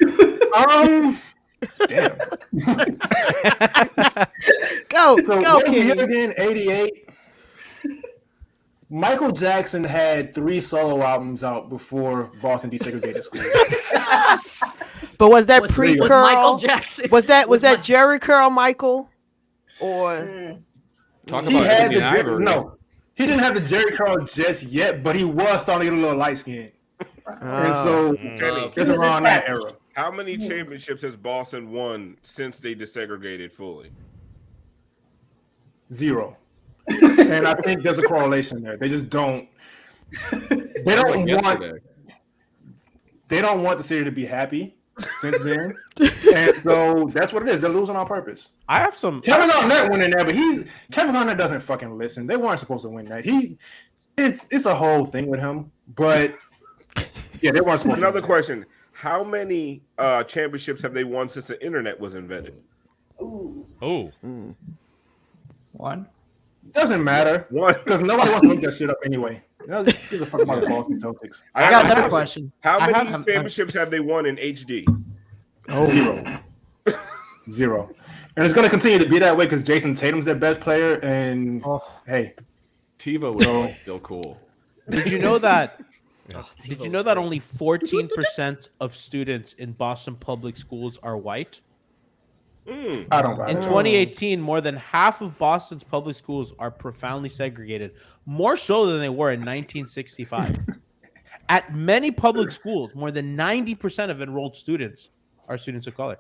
Damn. Go. So Go, what year Kenny. again? 88. Michael Jackson had 3 solo albums out before Boston desegregated schools. But was that Was pre-curl? Michael Jackson? Was that Jerry Curl Michael? Or Talk He about had Ebony the Ivory. no, he didn't have the Jerry Curl just yet, but he was starting to get a little light skinned. And so Kenny, it's around that era. how many championships has Boston won since they desegregated fully? 0. And I think there's a correlation there. They just don't. They don't want. Yesterday. They don't want the city to be happy since then, and so that's what it is. They're losing on purpose. I have some. Kevin Garnett went in there, but Kevin Garnett doesn't fucking listen. They weren't supposed to win that. It's a whole thing with him, but yeah, they weren't supposed. Another to win. question: how many championships have they won since the internet was invented? Oh. One. Doesn't matter One. because nobody wants to look that shit up anyway. Just give a fuck about the Boston Celtics. I got another question. How I many have- championships have they won in HD? Zero. And it's going to continue to be that way because Jason Tatum's their best player. And hey, TiVo was still cool. Did you know that? Did you know that only 14% of students in Boston public schools are white? I don't In 2018, more than half of Boston's public schools are profoundly segregated, more so than they were in 1965. At many public schools, more than 90% of enrolled students are students of color.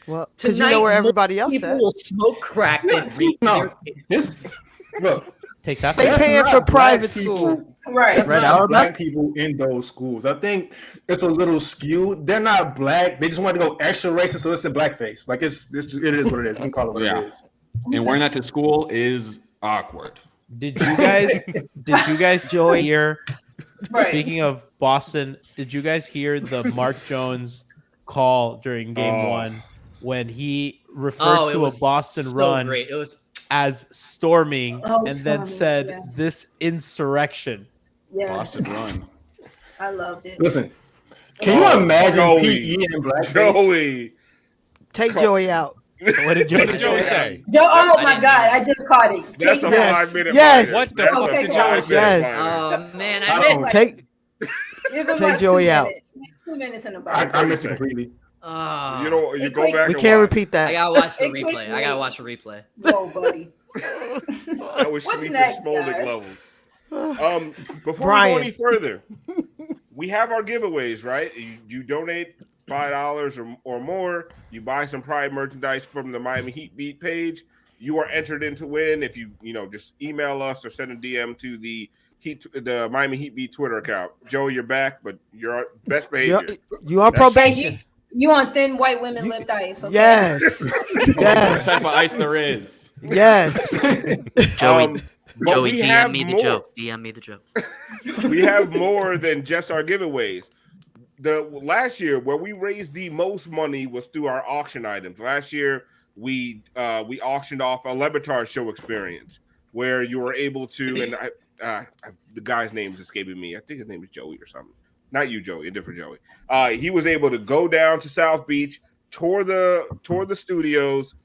Well, because you know where everybody else people at. will smoke crack and read Look, take that. They paying for private school. Right. That's not black people in those schools. I think it's a little skewed. They're not black. They just want to go extra racist, so it's in blackface. Like it is what it is. We can call it what it is. And wearing that to school is awkward. Did you guys hear? Right. Speaking of Boston, did you guys hear the Mark Jones call during Game 1 when he referred to a Boston run as storming and then said this insurrection? Yes. Boston run. I loved it. Listen, can you imagine PE and blackface? Joey. Take Joey out. What did Joey say? Oh my God! I just caught it. That's a 5-minute. Yes. What the fuck did Joey say? Yes. Oh man, I missed. Take Joey out. 2 minutes in about. I missed it completely. You know, you go back. We can't repeat that. I gotta watch the replay. I gotta watch the replay. Go, buddy. That was What's Schmeeker next, Smoldick guys? levels. Before Brian. we go any further, we have our giveaways, right? You donate $5 or more. You buy some Pride merchandise from the Miami Heat Beat page. You are entered in to win if you just email us or send a DM to the Miami Heat Beat Twitter account. Joey, you're back, but you're on best behavior. You on probation. You on thin white women lipped ice. Okay? Yes. Best type of ice there is. Yes. Joey, we have DM me the more. joke. DM me the joke. We have more than just our giveaways. The last year where we raised the most money was through our auction items. Last year we auctioned off a Lebatard show experience where you were able to, and the guy's name is escaping me. I think his name is Joey or something. Not you, Joey, a different Joey. He was able to go down to South Beach, tour the studios,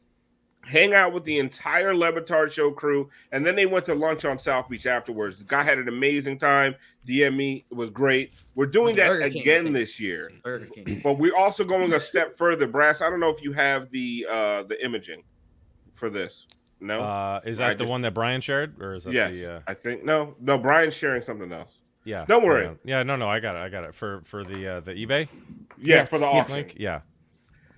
hang out with the entire Lebatard show crew, and then they went to lunch on South Beach afterwards. The guy had an amazing time. DM me, it was great. We're doing that Burger King, again this year. Burger King. But we're also going a step further. Brass, I don't know if you have the imaging for this. No? Is that the one that Brian shared? Or is that yes, I think. No, Brian's sharing something else. Yeah. Don't worry. Yeah, no, I got it. For the eBay? Yeah, for the auction. Link? Yeah.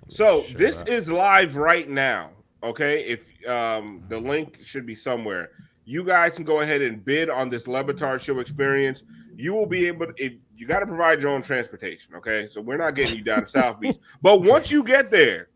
So this is live right now. Okay, if the link should be somewhere. You guys can go ahead and bid on this Lebatard show experience. You will be able to, you got to provide your own transportation. Okay, so we're not getting you down to South Beach, but once you get there,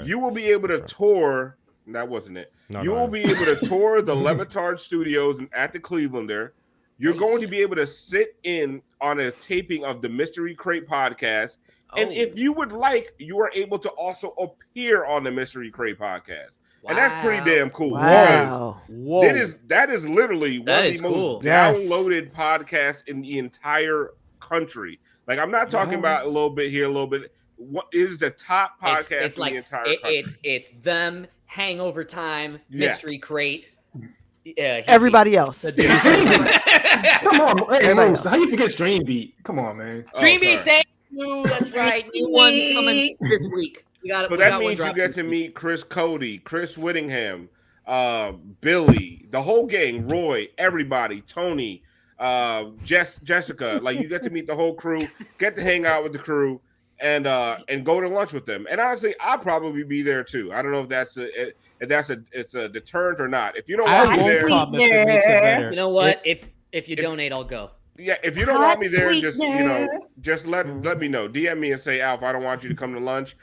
you will be able to tour. That wasn't it. You will be able to tour the Lebatard studios at the Clevelander. You're going to be able to sit in on a taping of the Mystery Crate podcast. And if you would like, you are able to also appear on the Mystery Crate podcast. Wow. And that's pretty damn cool. Wow. Whoa. That is literally one of the most downloaded podcasts in the entire country. Like, I'm not talking about a little bit here, a little bit. What is the top podcast in the entire country? It's them, Hangover Time, Mystery Crate. Everybody else. Come on, hey, Moose, how you forget Stream Beat? Come on, man. Stream Beat, thank you. That's right. New one coming this week. So that means you get to meet Chris Cody, Chris Whittingham, Billy, the whole gang, Roy, everybody, Tony, Jessica. Like, you get to meet the whole crew, get to hang out with the crew, and go to lunch with them. And honestly, I'll probably be there too. I don't know if that's a deterrent or not. If you don't want me there, you know what? If you donate, I'll go. Yeah, if you don't want me there, just let me know. DM me and say, Alf, I don't want you to come to lunch.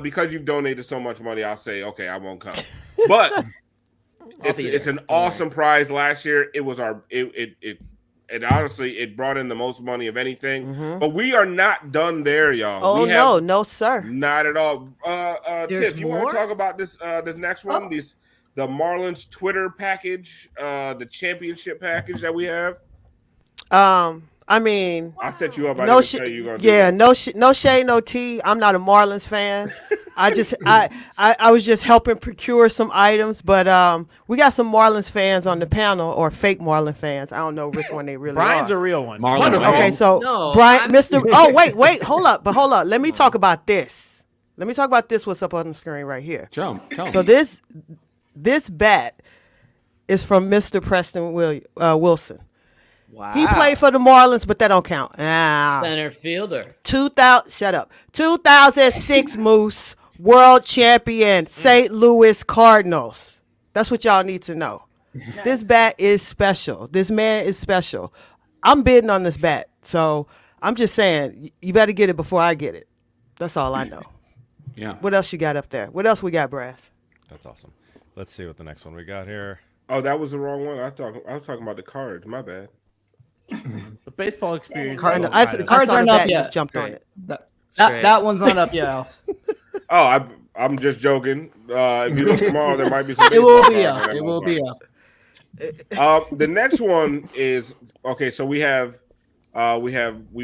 Because you've donated so much money, I'll say, okay, I won't come. But it's an awesome prize. Last year, it was it honestly, it brought in the most money of anything. Mm-hmm. But we are not done there, y'all. Oh, no, sir. Not at all. Tiff, you want to talk about this next one? The Marlins Twitter package, the championship package that we have? I mean, I set you up. I no didn't shit. tell you gonna do Yeah, that. no shade, no tea. I'm not a Marlins fan. I was just helping procure some items, but we got some Marlins fans on the panel, or fake Marlins fans. I don't know which one they really Brian's are. a real one. Okay, so No, Brian, Mr. Oh, wait, hold up. Let me talk about this. What's up on the screen right here? Tell So me. this bat is from Mr. Preston Wilson. Wow. He played for the Marlins, but that don't count. Center fielder. 2006 Moose World Champion St. Louis Cardinals. That's what y'all need to know. Nice. This bat is special. This man is special. I'm bidding on this bat, so I'm just saying you better get it before I get it. That's all I know. Yeah. What else you got up there? What else we got, Brass? That's awesome. Let's see what the next one we got here. Oh, that was the wrong one. I was talking about the cards. My bad. The baseball experience. Cards Cards aren't up yet. Just jumped on it. That one's not up yet, Al. Oh, I'm just joking. If you look tomorrow, there might be some. It will be baseball cards up. on that It will one be card. up. The next one is okay. So we've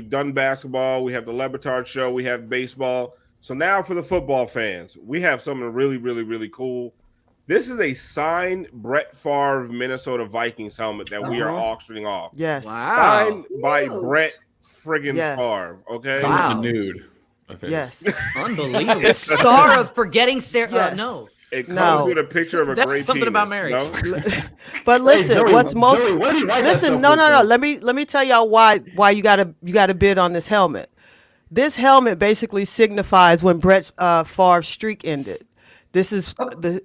done basketball. We have the Le Batard show. We have baseball. So now for the football fans, we have something really, really, really cool. This is a signed Brett Favre Minnesota Vikings helmet that we are auctioning off. Yes. Wow. Signed by Cute. Brett friggin' Favre. Okay. Comes Wow. with the nude. Okay. Yes. Unbelievable. The star of forgetting Sarah. Yes. No. It comes No. with a picture of a That's great something penis. about Mary. No? But listen, Joey, what's most Joey, what did he write that listen, stuff no, with, no, no. though? Let me tell y'all why you gotta bid on this helmet. This helmet basically signifies when Brett Favre's streak ended. This is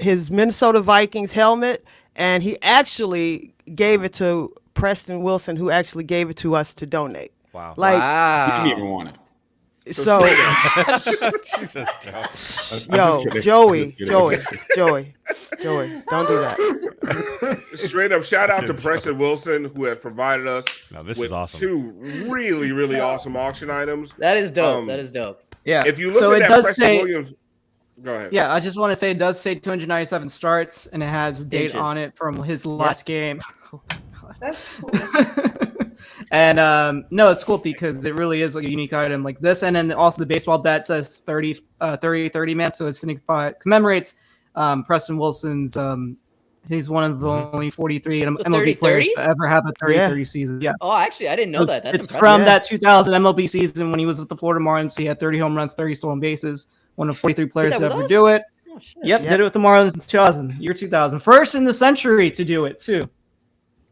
his Minnesota Vikings helmet, and he actually gave it to Preston Wilson, who actually gave it to us to donate. Wow. Like You Wow. didn't even want it. so, Jesus, Joe. yo, kidding. Joey, I'm just Joey, don't do that. Straight up, shout out to Preston Wilson, who has provided us No, this with is awesome. two really, really awesome auction items. That is dope. Um, that is dope. Yeah. If you look so at it that does Preston say, Williams, go ahead. yeah, I just want to say it does say 297 starts, and it has a date Inches. on it from his last game. That's cool. And no, it's cool because it really is like a unique item like this. And then also the baseball bat says 30 man, so it commemorates Preston Wilson's. He's one of the only 43 MLB players to ever have a 30-30 season. Yeah. Oh, actually, I didn't know that. That's It's impressive. from that 2000 MLB season when he was with the Florida Marlins. He had 30 home runs, 30 stolen bases. One of 43 players that to with ever us? do it. Oh, shit. Yep, did it with the Marlins in 2000, year 2000. First in the century to do it too.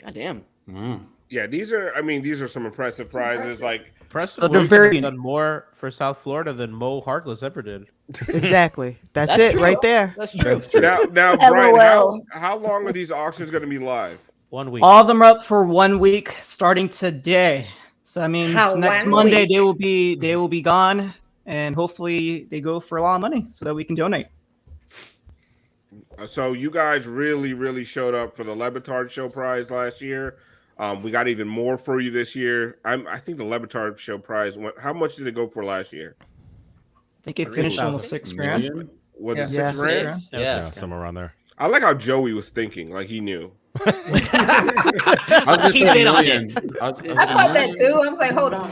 God damn. Wow. Yeah, these are some impressive prizes. Like Preston So they're Wilson very- has done more for South Florida than Mo Harkless ever did. Exactly. That's That's it true. right there. That's true. now, Brian, LOL. how long are these auctions going to be live? 1 week. All of them are up for 1 week starting today. So that means How next 1 Monday week? they will be gone, and hopefully they go for a lot of money so that we can donate. So you guys really, really showed up for the Le Batard Show prize last year. We got even more for you this year. I think the Le Batard Show prize went. How much did it go for last year? I think it finished almost $6,000. Million? Was it Yeah. $6 grand? $6 Yeah. Somewhere around there. I like how Joey was thinking, like he knew. I was just He saying bid on million. I was I thought that too. I was like, hold on.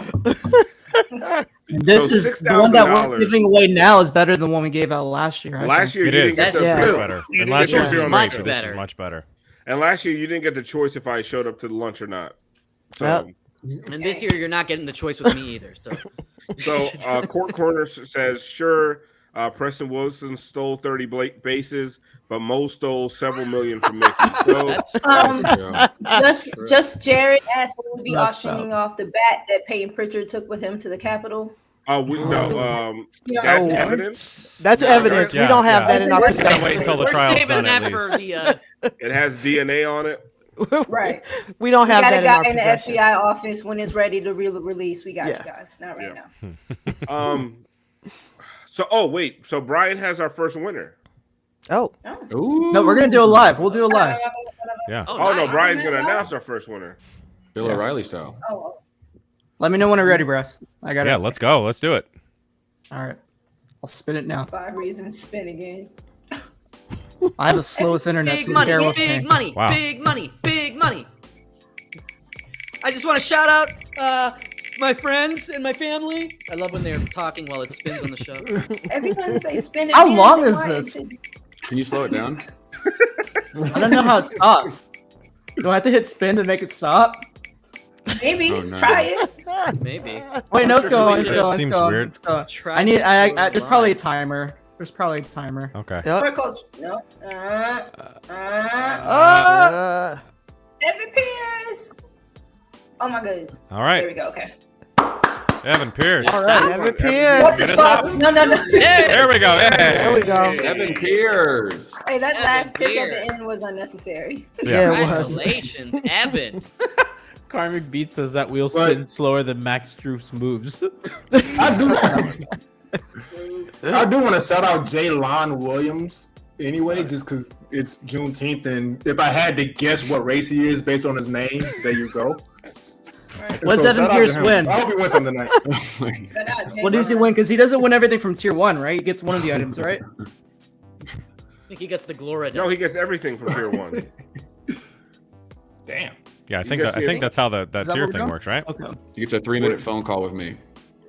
This So is the one that $6,000. we're giving away now is better than the one we gave out last year. I Last think. year It you is. didn't get It's the Yeah. much better. You And didn't last get year the was much this better. is much better. And last year you didn't get the choice if I showed up to the lunch or not. Yep. And this year, you're not getting the choice with me either. So Court Corner says, sure, Preston Wilson stole 30 bases, but Mo stole several million from Mickey. So, that's Just Jared asked will we be Messed auctioning off the bat that Payton Prichard took with him to the Capitol. that's evidence. That's evidence. Yeah, we don't have yeah. that in our We're possession. Gotta wait until the we're trial's saving done at that for least. the. It has DNA on it. Right. We don't We have got that a in our guy in the possession. FBI office when it's ready to release. We got Yeah. you guys. Not right Yeah. now. So Brian has our first winner. Oh, No, we're gonna do it live. We'll do it live. Yeah. Oh, no, nice. Brian's gonna announce our first winner. Bill O'Reilly style. Oh, Let me know when you're ready, Brass. I got Yeah, it. let's go. Let's do it. All right. I'll spin it now. 5 reasons spin again. I have the slowest internet, Big so money, bear with big me. money, Wow. big money, big money. I just want to shout out my friends and my family. I love when they're talking while it spins on the show. Everybody say spin it. How long is this? Can you slow it down? I don't know how it stops. Do I have to hit spin to make it stop? Maybe. Oh, no. Try it. Maybe. Wait, no, it's going. It's That going. seems It's going. weird. It's going. Try I need. to There's probably a timer. There's probably a timer. Okay. For coach. No. Evan Pierce. Oh my goodness. All right. There we go. Okay. Evan Pierce. All right, Evan Pierce. What the fuck? No. There we go. Hey. There we go. Evan Pierce. Hey, that Evan last tick Pierce. at the end was unnecessary. Yeah, it was. Congratulations, Evan. Karmic Beat says that wheel spins slower than Max Struf's moves. I do want to shout out Jaylon Williams anyway, just because it's Juneteenth, and if I had to guess what race he is based on his name, there you go. What's Evan shout out to Pierce him. win? I hope he wins something tonight. What does he win? Because he doesn't win everything from tier 1, right? He gets one of the items, right? I think he gets the Gloria. No, he gets everything from tier 1. Damn. Yeah, I You think guys see it? that's how that that tier what we're thing doing? works, right? Okay. You get a 3-minute phone call with me,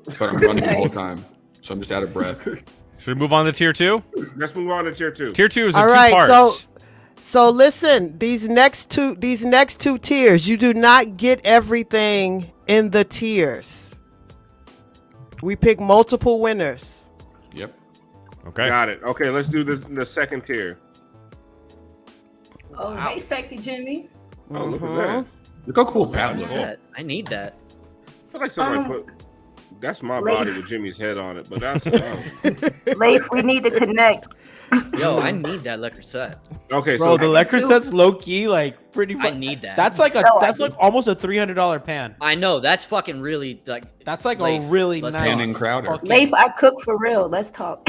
but I'm running the whole time, so I'm just out of breath. Should we move on to tier 2? Let's move on to tier 2. Tier 2 is in All two right, parts. so listen, these next two tiers, you do not get everything in the tiers. We pick multiple winners. Yep. Okay. Got it. Okay, let's do the second tier. Oh, hey, sexy Jimmy. Oh, look at that. Look how cool What Pat looks. is that? I need that. I feel like somebody put. That's my Leif. body with Jimmy's head on it, but that's Leif, we need to connect. Yo, I need that liquor set. okay. Bro, So the liquor set's low key, like pretty. I need that. That's like No, I like almost a $300 pan. I know. That's fucking really like. That's like Leif, a really let's nice. talk. Shannon Crowder. fucking- Leif, I cook for real. Let's talk.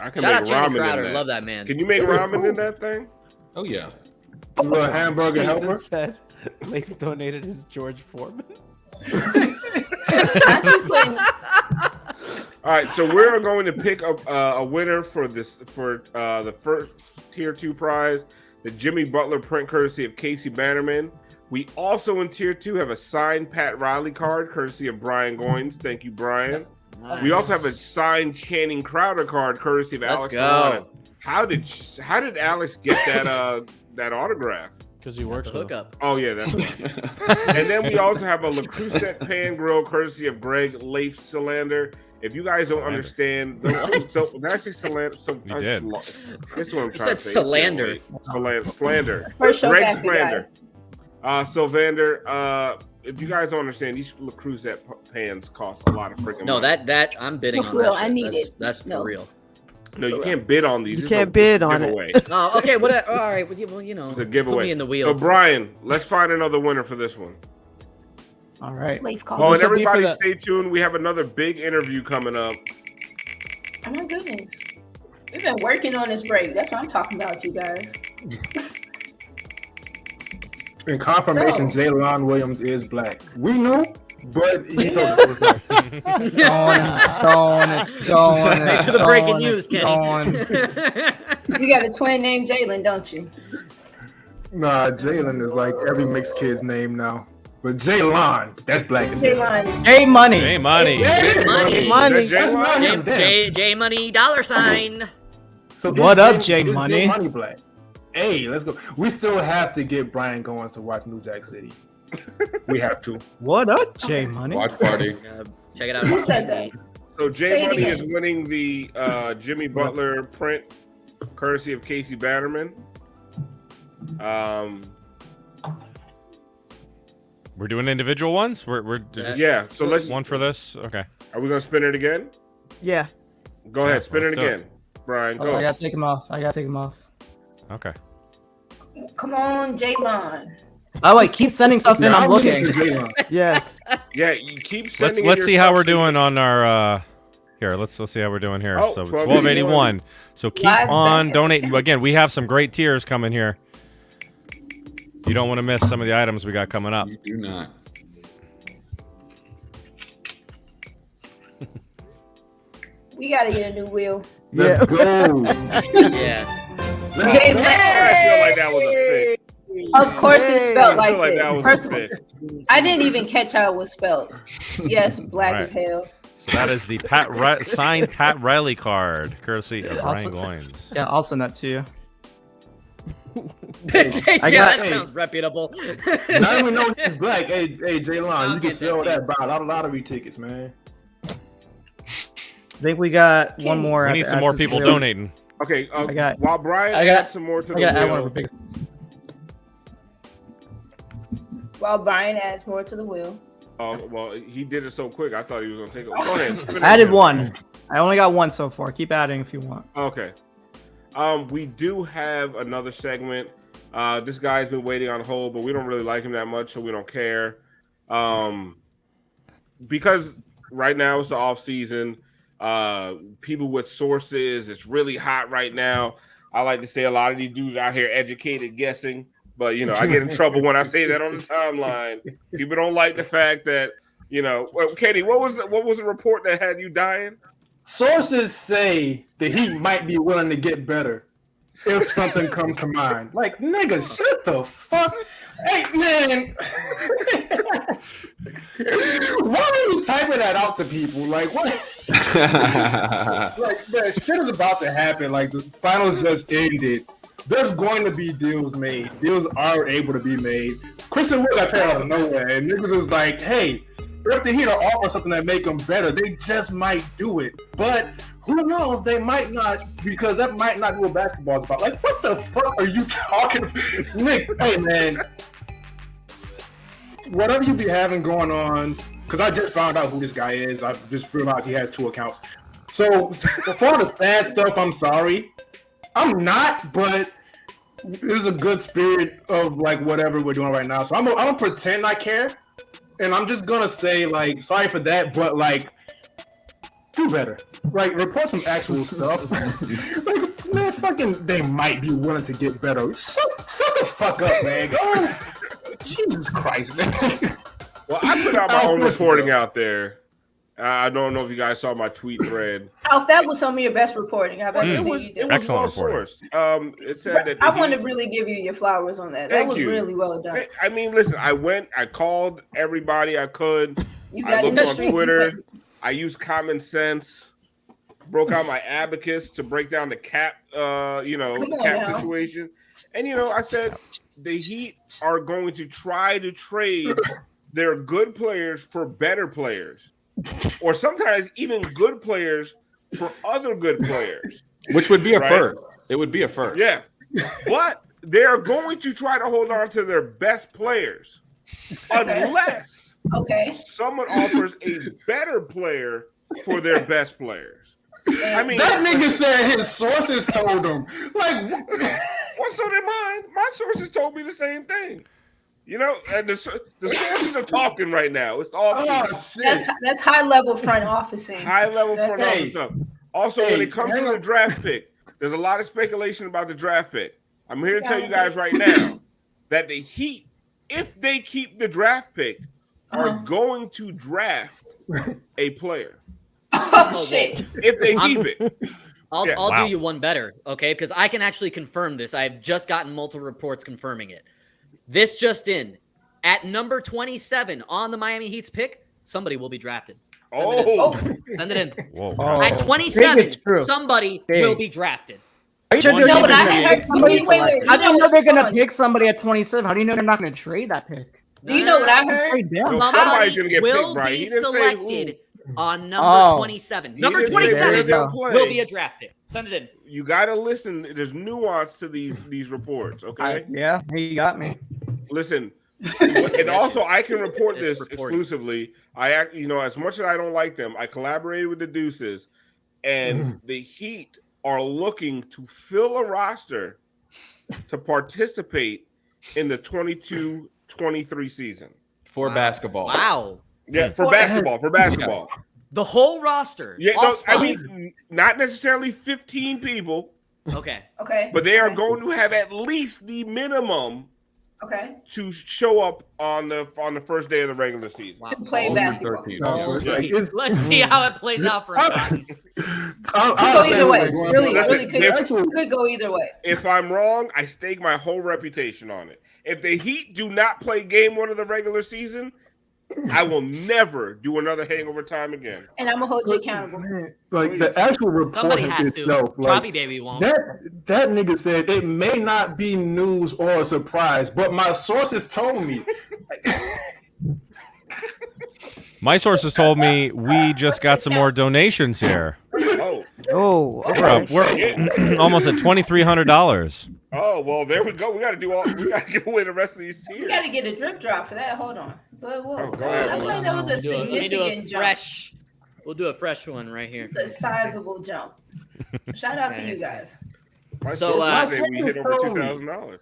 I can Shout out make Shannon ramen Crowder. in that. Love that man. Can you make ramen in that thing? Oh yeah. A little hamburger Ethan helper. said Leif donated his George Foreman. All right, so we're going to pick a winner for the first tier 2 prize, the Jimmy Butler print courtesy of Casey Bannerman. We also in tier 2 have a signed Pat Riley card courtesy of Brian Goins. Thank you, Brian. We also have a signed Channing Crowder card courtesy of Let's Alex. go. Alana. How did Alex get that autograph? Because he works with him. Hookup. Oh yeah, that's right. And then we also have a Le Creuset pan grill courtesy of Greg Leif Salander. If you guys don't understand, so actually Salander. So You did. This is what I'm You trying said to say. Salander. Slander. First show Greg back, you Slander. Sylvander, if you guys don't understand, these Le Creuset pans cost a lot of freaking No, money. that I'm bidding For on real, that. I shit. need That's, it. That's for No. real. No, you can't bid on these. You This can't is a bid on it. giveaway. Oh, okay. All right. Well, you know, It's a put giveaway. me in the wheel. So Brian, let's find another winner for this one. All right. Leif call. Oh, and This will be for everybody the- stay tuned. We have another big interview coming up. Oh my goodness. We've been working on this break. That's what I'm talking about, you guys. In confirmation, So- Jaylon Williams is black. We knew, but he told us it was black. Going. Thanks for the breaking news, Kenny. You got a twin named Jalen, don't you? Nah, Jalen is like every mixed kid's name now. But Jaylon, that's black as hell. Jalen. J Money. Hey, money. Hey, Money. Money. That's not him, damn. J Money $sign. So What up, this J this Money? Money black. Hey, let's go. We still have to get Brian Goins to watch New Jack City. We have to. What up, J Money? Watch party. Check it out. Who said that? So Say Jay it Money again. is winning the Jimmy Butler print, courtesy of Casey Bannerman. We're doing individual ones? We're just Yeah. So let's. one for this? Okay. Are we gonna spin it again? Yeah. Go ahead, spin let's it do it. again, Brian. Oh, Go. I gotta take him off. Okay. Come on, Jalen. Oh wait, keep sending stuff in. I'm looking. Yes. Yeah, you keep sending. Let's in see your how stuff we're so you doing can- on our here. Let's see how we're doing here. Oh, So 1281. 1281. So keep Live on back. donating. Again, we have some great tiers coming here. You don't want to miss some of the items we got coming up. You do not. We gotta get a new wheel. Let's go. Yeah. Let's Jay, go. I feel like that was a thing. Of course it's spelled I like feel like this. that was First a of all, pick. I didn't even catch how it was spelled. Yes, black as hell. So that is the signed Pat Riley card, courtesy of Brian Goins. Yeah, I'll send that to you. That sounds reputable. Not even know he's black. Hey, Jaylon, you can sell that by a lot of lottery tickets, man. I think we got one more. We need some more people donating. Okay, got- while Brian I got- adds some more to I gotta add the one of wheel. the big. While Brian adds more to the wheel. Oh, well, he did it so quick. I thought he was going to take it. Go ahead. finish I added it. one. I only got one so far. Keep adding if you want. Okay. We do have another segment. This guy's been waiting on hold, but we don't really like him that much, so we don't care. Because right now it's the off season. People with sources, it's really hot right now. I like to say a lot of these dudes out here educated guessing, but I get in trouble when I say that on the timeline. People don't like the fact that Katie, what was the report that had you dying? Sources say the Heat might be willing to get better if something comes to mind. Like, nigga, shut the fuck. Hey, man. Why are you typing that out to people? Like, what? Like, man, shit is about to happen. Like, the finals just ended. There's going to be deals made. Deals are able to be made. Christian Wood got paid out of nowhere, and niggas is like, hey, if the Heat are offering something that make them better, they just might do it. But who knows? They might not, because that might not be what basketball is about. Like, what the fuck are you talking about? Nick, hey, man. Whatever you be having going on, because I just found out who this guy is. I just realized he has 2 accounts. So, for all the sad stuff, I'm sorry. I'm not, but this is a good spirit of, like, whatever we're doing right now. So, I'm gonna pretend I care. And I'm just gonna say, like, sorry for that, but, like, do better. Like, report some actual stuff. Like, man, fucking, they might be willing to get better. Shut the fuck up, man. Go. Jesus Christ, man. Well, I put out my own reporting out there. I don't know if you guys saw my tweet thread. Alf, that was some of your best reporting I've ever seen you do. It was well sourced. It said that I want to really give you your flowers on that. That was really well done. I mean, listen, I called everybody I could. You I got looked in the on streets, Twitter. I used common sense. Broke out my abacus to break down the cap, cap now. situation. And I said the Heat are going to try to trade their good players for better players, or sometimes even good players for other good players. Which would be a first. It would be a first. Yeah. But they are going to try to hold on to their best players unless someone offers a better player for their best players. I mean, that nigga said his sources told him. Like, well, so did mine. My sources told me the same thing. And the sources are talking right now. It's all that's high level front officing. High level front office stuff. Also, when it comes to the draft pick, there's a lot of speculation about the draft pick. I'm here to tell you guys right now that the Heat, if they keep the draft pick, are going to draft a player. Oh, shit. If they keep it. I'll do you one better, okay? Because I can actually confirm this. I've just gotten multiple reports confirming it. This just in. At number 27 on the Miami Heat's pick, somebody will be drafted. Send it in. Whoa. At 27, somebody will be drafted. How do you know they're going to Hold pick somebody at 27? How do you know they're not going to trade that pick? Do you know what I heard? Somebody's going to get will picked, Brian. be He didn't say selected on number 27. Number 27 will be a draft pick. Send it in. You got to listen. There's nuance to these reports, okay? Yeah, you got me. Listen, and also I can report this exclusively. As much as I don't like them, I collaborated with the Deuces, and the Heat are looking to fill a roster to participate in the 22-23 season. For basketball. Wow. Yeah, for basketball. Yeah. The whole roster. Yeah, I mean, not necessarily 15 people. Okay. But they are going to have at least the minimum Okay. to show up on the first day of the regular season. To play basketball. Let's see how it plays out for him. Could go either way. Really could go either way. If I'm wrong, I stake my whole reputation on it. If the Heat do not play game 1 of the regular season, I will never do another Hangover Time again. And I'm gonna hold you accountable. Like the actual report Somebody has itself, to. like, Probably Baby won't. That nigga said it may not be news or a surprise, but my sources told me. My sources told me we just got some more donations here. Okay. We're almost at $2,300. Oh well, there we go. We got to give away the rest of these tiers. You got to get a drip drop for that. Hold on. But whoa. Go ahead. I thought that was a significant jump. We'll do a fresh one right here. It's a sizable jump. Shout out to you guys. So we hit over $2,000.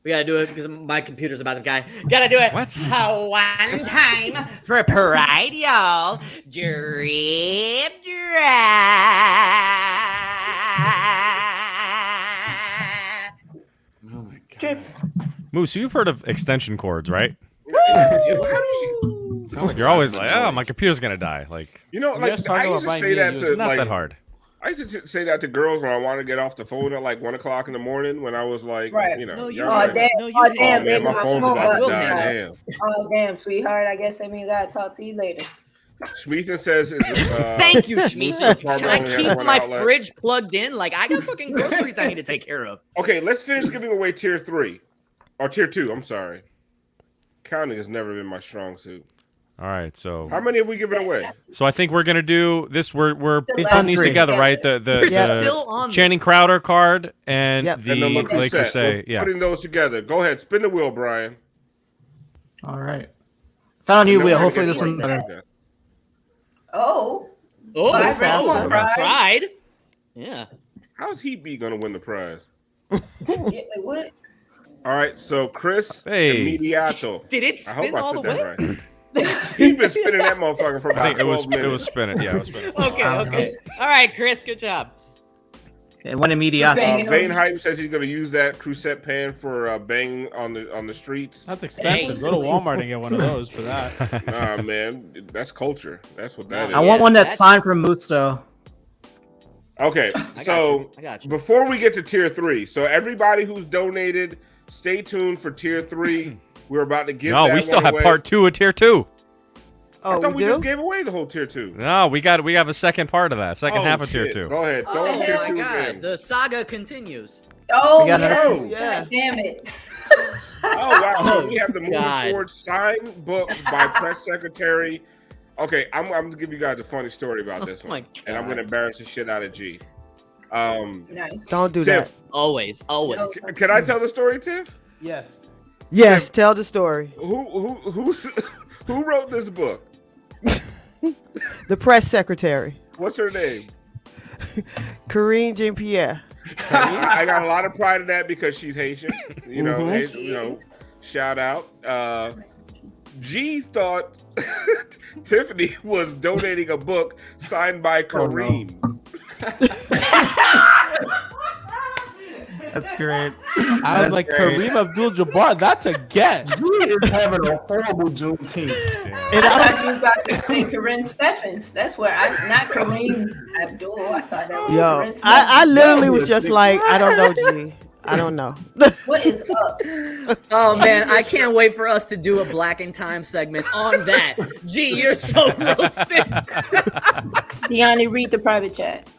We gotta do it because my computer's about to die. Gotta do it. What? One time for pride, y'all. Drip drop. Oh my god. Drip. Moose, you've heard of extension cords, right? You're always like, oh, my computer's gonna die. Like, I used to say that to not that hard. I used to say that to girls when I wanted to get off the phone at like 1 o'clock in the morning when I was like, Right. damn, man, my phone's about to die. Damn. Oh, damn, sweetheart. I guess that means I'll talk to you later. Schmeathan says, thank you, Schmeathan. Can I only has keep one my outlet. fridge plugged in? Like, I got fucking groceries I need to take care of. Okay, let's finish giving away tier 3 or tier 2. I'm sorry. Counting has never been my strong suit. All right, so how many have we given away? So I think we're gonna do this. We're putting these three. together, right? The Channing Crowder card and the and the Lakers say, We're putting those together. Go ahead, spin the wheel, Brian. All right. Found a new wheel. Hopefully this one's better. Oh. Pride. Yeah. How's Heat B gonna win the prize? Yeah, what? All right, so Chris Immediato. Did it spin all the way? Right. He's been spinning that motherfucker for about 12 minutes. It was spinning. Yeah, it was spinning. Okay. All right, Chris, good job. It went immediato. Vane Hype says he's going to use that Crusette pan for banging on the streets. That's expensive. Go to Walmart and get one of those for that. Nah, man, that's culture. That's what that is. I want one that's signed from Moose, though. Okay, so before we get to tier 3, so everybody who's donated, stay tuned for tier 3. We're about to give. No, we still have part 2 of tier 2. I thought we just gave away the whole tier 2. No, we have a second part of that, second half of tier 2. Go ahead, throw tier 2 again. The saga continues. Oh, We got yes. Yeah. Damn it. Oh wow! So we have the Moving Forward signed book by press secretary. Okay, I'm gonna give you guys a funny story about this one, and I'm gonna embarrass the shit out of G. Nice. Don't do Tiff, that. Always. Can I tell the story, Tiff? Yes. Yes, tell the story. Who wrote this book? The press secretary. What's her name? Corinne Jean-Pierre. I got a lot of pride in that because she's Haitian. You know, shout out. G thought Tiffany was donating a book signed by Kareem. That's great. I was like, Kareem Abdul-Jabbar, that's a get. He is having a horrible Juneteenth. And I thought you was about to say Corinne Steffens. That's where not Kareem Abdul. I thought that was Corinne Steffens. I literally was just like, I don't know, G. I don't know. What is up? Oh man, I can't wait for us to do a Black in Time segment on that. Gee, you're so roasted. Deani, read the private chat.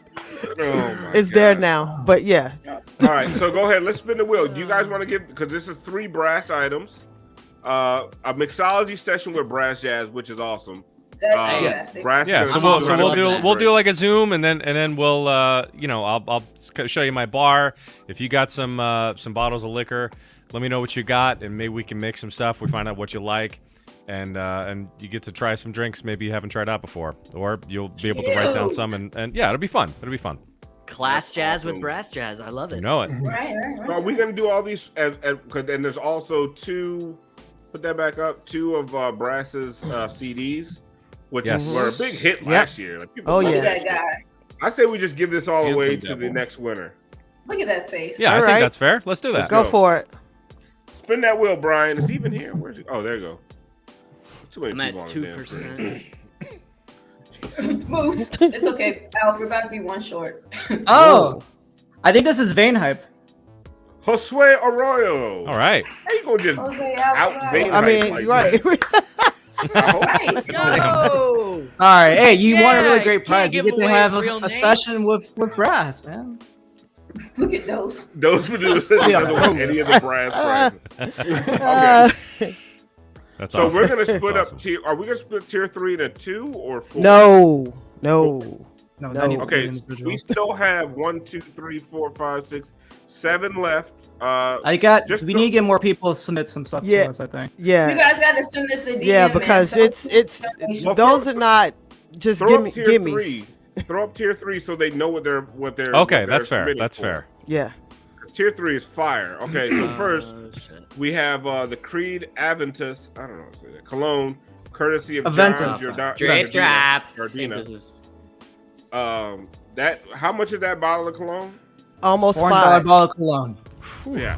It's there now, but yeah. All right, so go ahead. Let's spin the wheel. Do you guys want to give? Because this is 3 brass items. A mixology session with Brassjazz, which is awesome. That's fantastic. So we'll do like a Zoom, and then we'll I'll show you my bar. If you got some bottles of liquor, let me know what you got, and maybe we can make some stuff. We find out what you like, and you get to try some drinks maybe you haven't tried out before, or you'll be able to write down some, and yeah, it'll be fun. It'll be fun. Class jazz with Brassjazz. I love it. You know it. Right. Are we gonna do all these? And there's also 2. Put that back up. 2 of Brass's CDs, which were a big hit last year. Like, Oh yeah. Look at that guy. I say we just give this all away to the next winner. Look at that face. Yeah, I think that's fair. Let's do that. Go for it. Spin that wheel, Brian. It's even here. Where's it? Oh, there you go. Too many I'm people at on the damn screen. 2%. Moose. It's okay. Alf, we're about to be one short. Oh, I think this is Vane hype. Josue Arroyo. All right. How you gonna just Jose out Alvarado. Vane I mean, like right. that? Right. Yo! All right, hey, you won a really Yeah, great prize. You can't get give to away have his real a name. session with Brass, man. Look at those. Those producers doesn't win any of the brass prizes. Okay. That's So awesome. we're gonna split That's up awesome. tier. Are we gonna split tier 3 to 2 or 4? No. No, No. that needs to be Okay, individual. we still have 1, 2, 3, 4, 5, 6, 7 left. I got. just We the- need to get more people to submit some stuff Yeah. to us. I think. You Yeah. guys got to send this to DM, Yeah, man. because So- it's Well, those are not just throw up gimme tier gimmies. 3. Throw up tier 3 so they know what they're Okay, what that's they're fair. submitting That's for. fair. Yeah. Tier 3 is fire. Okay, so first Shit. we have the Creed Aventus. I don't know how to say that. Cologne, courtesy of Aventus. John Giordano. Drift drop. I think Giordano. this is That how much is that bottle of cologne? Almost $400 5. bottle of cologne. Yeah.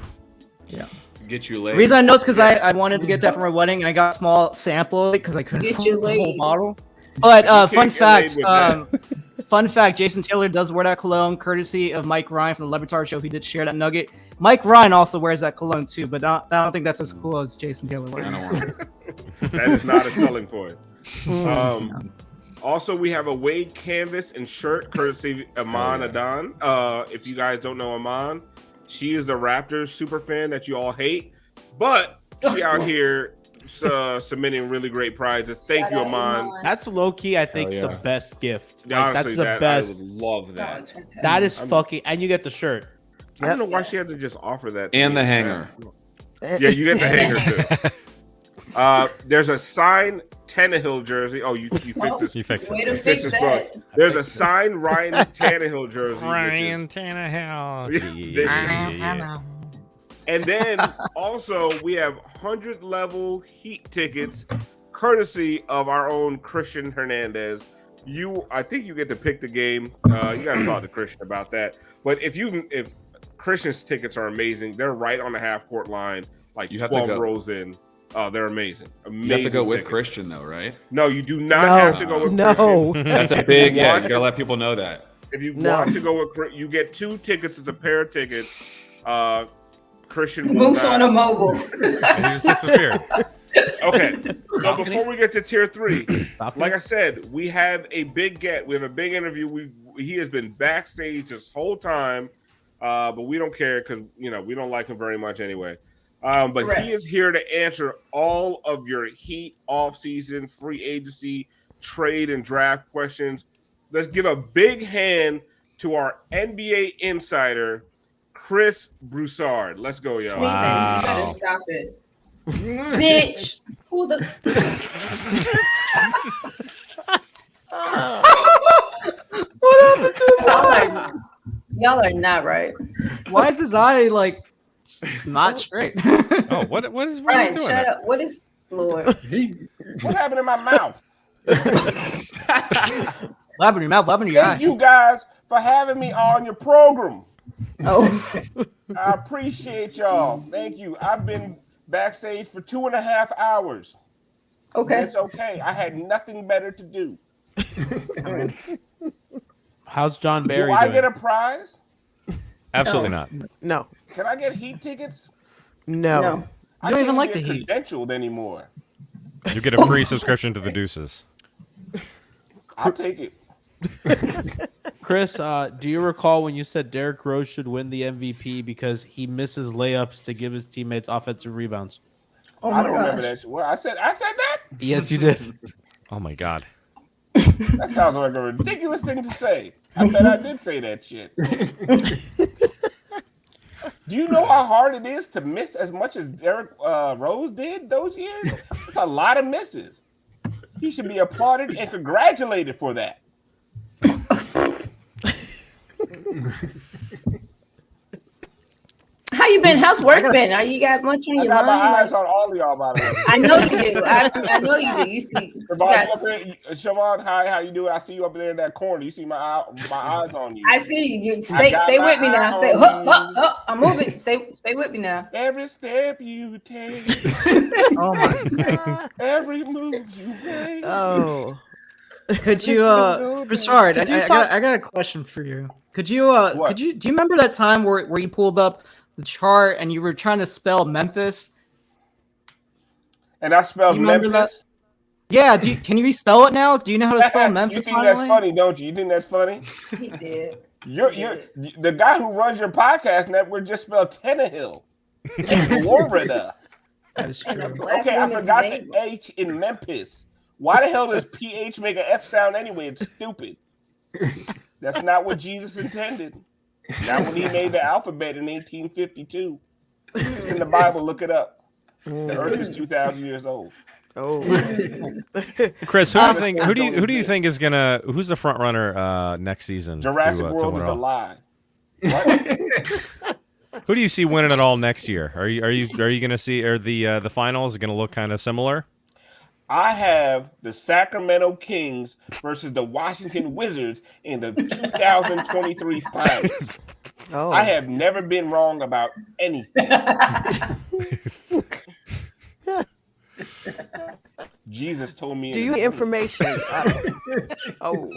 Get you The laid. reason I know is because I wanted to get that for my wedding, and I got a small sample of it because I couldn't Get afford you the whole laid. bottle. But You can't fun get fact, laid with fun fact, Jason Taylor does wear that cologne, courtesy of Mike Ryan from the Levitard Show. He did share that nugget. Mike Ryan also wears that cologne too, but I don't think that's as cool as Jason Taylor wears. I don't want it. That is not a selling point. Also, we have a Wade canvas and shirt, courtesy of Aman Adan. If you guys don't know Aman, she is the Raptors super fan that you all hate, but she out here submitting really great prizes. Thank Shout you, out Aman. That's low key. I think Hell the yeah. best gift. Like, Honestly, that's the that best. I would love Oh, that. it's fantastic. That is fucking, and you get the shirt. I don't know why she had to just offer that. to And me. the hanger. Yeah, you get the hanger too. There's a signed Tannehill jersey. Oh, you fixed this. You fix Way it. to Fix fix this that. book. There's a signed Ryan Tannehill jersey. Ryan Tannehill. Yeah. And then also we have 100 level Heat tickets, courtesy of our own Christian Hernandez. I think you get to pick the game. You got to talk to Christian about that. But if Christian's tickets are amazing, they're right on the half court line, like You have to 12 go. rows in. They're amazing. You have to go with tickets. Christian though, right? No, you do not No. have to go with No. Christian. That's a big yeah. You gotta let people know that. If you No. want to go with, you get 2 tickets. It's a pair of tickets. Christian will Moose not- on a mobile. And he just disappeared. Okay, so before we get to tier 3, Stop like it. I said, we have a big get. We have a big interview. He has been backstage this whole time, but we don't care because we don't like him very much anyway. But Correct. he is here to answer all of your Heat off-season, free agency, trade, and draft questions. Let's give a big hand to our NBA insider, Chris Broussard. Let's go, y'all. Wow. You better stop it. Bitch. Who the Y'all are not right. Why is his eye like not straight? Oh, what are you Brian, doing? shut up. What is Lord? What happened in my mouth? Lab in your mouth, lab in your eye. Thank you guys for having me on your program. Oh, I appreciate y'all. Thank you. I've been backstage for 2.5 hours. okay. It's okay. I had nothing better to do. How's John Barry Do I doing? get a prize? Absolutely not. No. Can I get Heat tickets? No. No. I don't can't even like get the Heat. credentialed anymore. You get a free subscription to the Deuces. I'll take it. Chris, do you recall when you said Derrick Rose should win the MVP because he misses layups to give his teammates offensive rebounds? Oh I my don't remember gosh. that. What I said that? Yes, you did. Oh my God. That sounds like a ridiculous thing to say. I bet I did say that shit. Do you know how hard it is to miss as much as Derrick Rose did those years? It's a lot of misses. He should be applauded and congratulated for that. How you been? How's work been? Are you got much on I your got my mind? eyes on all of y'all, by the way. I know you do. I know you do. You see, Siobhan, hi, how you doing? I see you up there in that corner. You see my eyes on you. I see you. Stay with me now. Stay. I'm moving. Stay with me now. Every step you take. Oh my god. Every move you make. Oh. Could you, Prichard? I got a question for you. Could you, do you remember that time where you pulled up the chart and you were trying to spell Memphis? And I spelled Memphis. That? Yeah. Can you respell it now? Do you know how to spell Memphis? You think that's funny, don't you? You think that's funny? He did. You're the guy who runs your podcast network just spelled Tannehill and Florida. That is true. Okay, I forgot the H in Memphis. Why the hell does PH make an F sound anyway? It's stupid. That's not what Jesus intended. Not when he made the alphabet in 1852. It's in the Bible, look it up. The earth is 2,000 years old. Oh, Chris, who do you think is gonna? Who's the front runner next season? Jurassic World is a lie. Who do you see winning it all next year? Are you gonna see? Are the finals gonna look kind of similar? I have the Sacramento Kings versus the Washington Wizards in the 2023 finals. Oh. I have never been wrong about anything. Jesus told me. Do you have information? Oh.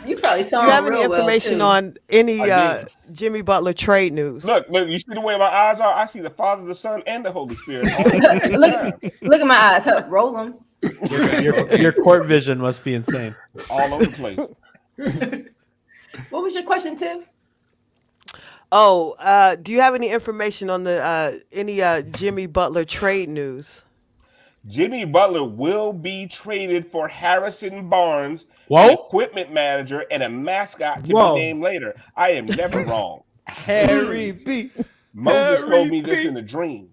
You probably saw. Do you have any information on any Jimmy Butler trade news? Look! You see the way my eyes are? I see the Father, the Son, and the Holy Spirit. Look at my eyes. Roll them. Your court vision must be insane. All over the place. What was your question, Tiff? Oh, do you have any information on the any Jimmy Butler trade news? Jimmy Butler will be traded for Harrison Barnes, an equipment manager, and a mascot to be named later. I am never wrong. Harry B. Moses told me this in a dream.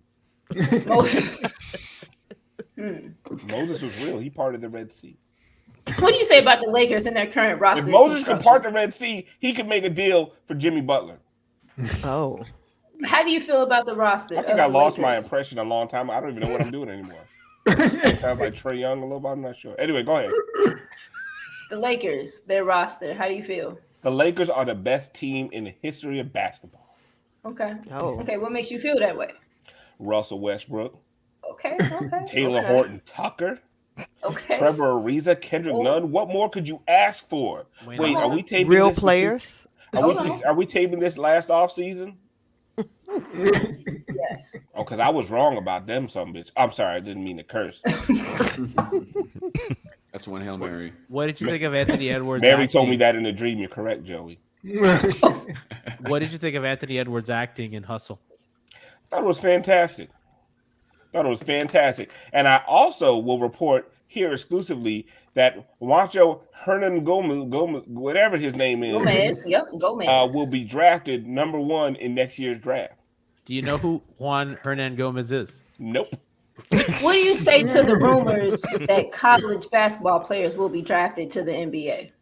Moses was real. He parted the Red Sea. What do you say about the Lakers and their current roster? If Moses could part the Red Sea, he could make a deal for Jimmy Butler. Oh. How do you feel about the roster? I think I lost my impression a long time. I don't even know what I'm doing anymore. Sounds like Trae Young a little bit. I'm not sure. Anyway, go ahead. The Lakers, their roster. How do you feel? The Lakers are the best team in the history of basketball. Okay. Oh. Okay. What makes you feel that way? Russell Westbrook. Okay. Taylor Horton Tucker. Okay. Trevor Ariza, Kendrick Nunn. What more could you ask for? Wait, are we taping real this players? Are we taping this last offseason? Yes. Oh, because I was wrong about them, some bitch. I'm sorry, I didn't mean to curse. That's one Hail Mary. What did you think of Anthony Edwards? Mary told me that in a dream. You're correct, Joey. What did you think of Anthony Edwards acting in Hustle? Thought it was fantastic. And I also will report here exclusively that Juancho Hernan Gomez, whatever his name is, Gomez. will be drafted number 1 in next year's draft. Do you know who Juan Hernan Gomez is? Nope. What do you say to the rumors that college basketball players will be drafted to the NBA?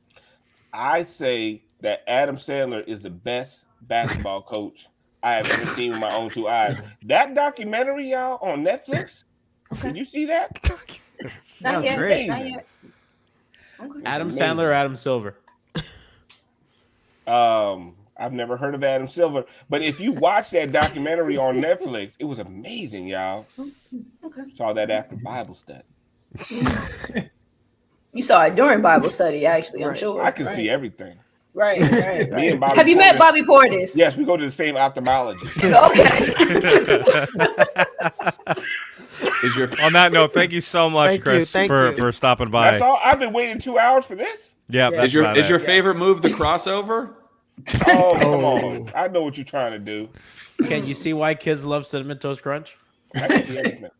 I say that Adam Sandler is the best basketball coach I have ever seen with my own 2 eyes. That documentary, y'all, on Netflix. Did you see that? Not yet. Great. Not yet. Okay. Adam Sandler or Adam Silver? I've never heard of Adam Silver, but if you watch that documentary on Netflix, it was amazing, y'all. Okay. Saw that after Bible study. You saw it during Bible study, actually, I'm sure. I can see everything. Right. Me and Bobby Have you met Bobby Portis? Yes, we go to the same ophthalmologist. Okay. On that note, thank you so much, Chris, for stopping by. That's all. I've been waiting 2 hours for this. Yeah. Is your favorite move the crossover? Oh, come on. I know what you're trying to do. Can you see why kids love Cinnamon Toast Crunch? I can see everything.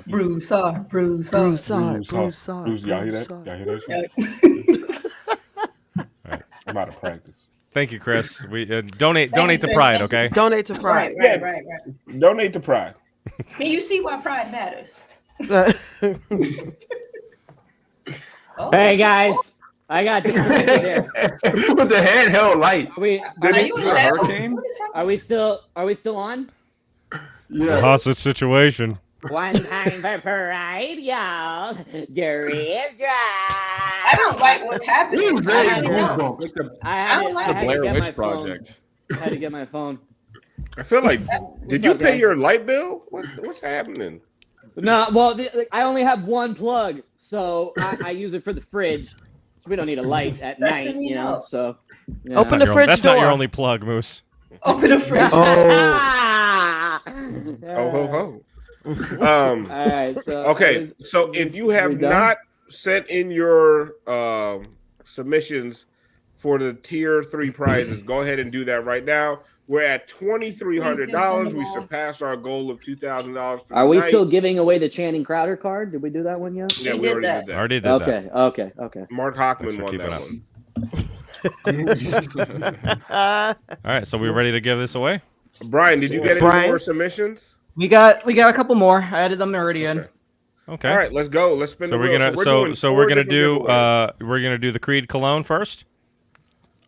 Broussard. Y'all hear that shit? All right. I'm out of practice. Thank you, Chris. We donate to Pride, okay? Donate to Pride. Right. Donate to Pride. Can you see why Pride matters? Hey guys, I got there. With the handheld light. Are we? Are you Are a hurricane? What is happening? Are we still on? It's a hostage situation. One time for pride, y'all. Drift drive. I don't like what's happening. I really don't. It's the, I don't like the it. Blair get Witch my phone. Project. I had to get my phone. I feel like, did you up, pay guys? your light bill? What's happening? No, well, I only have one plug, so I use it for the fridge. So we don't need a light at night, you know. So yeah. Open the fridge That's door. not your only plug, Moose. Open the fridge. Ho ho ho. All right. So Okay, so if you have not sent in your submissions for the tier 3 prizes, go ahead and do that right now. We're at $2,300. We surpassed our goal of $2,000. Are we still giving away the Channing Crowder card? Did we do that one yet? Yeah, we already did that. Already did Okay. Okay. Mark Hockman won that one. All right, so we ready to give this away? Brian, did you get any more submissions? We got a couple more. I added them already in. Okay. All right, let's go. Let's spin the So we're wheel. gonna we're gonna do the Creed cologne first.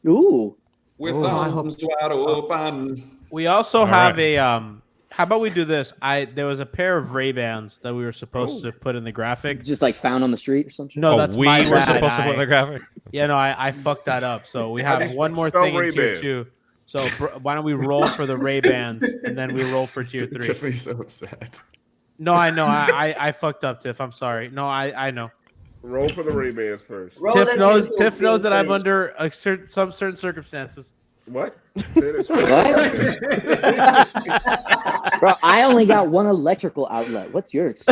Ooh. With arms wide open. We also All have right. a how about we do this? There was a pair of Ray-Bans that we were supposed to put in the graphic. Just like found on the street or something? No, Oh, that's we my were bad. supposed to put in the graphic? Yeah, no, I fucked that up. So we How do have you one more spell thing in tier Ray-Ban? 2. So why don't we roll for the Ray-Bans and then we roll for tier 3? Tiffany's so upset. No, I know. I fucked up, Tiff. I'm sorry. No, I know. Roll for the Ray-Bans first. Tiff knows that I'm under some certain circumstances. What? Bro, I only got one electrical outlet. What's yours?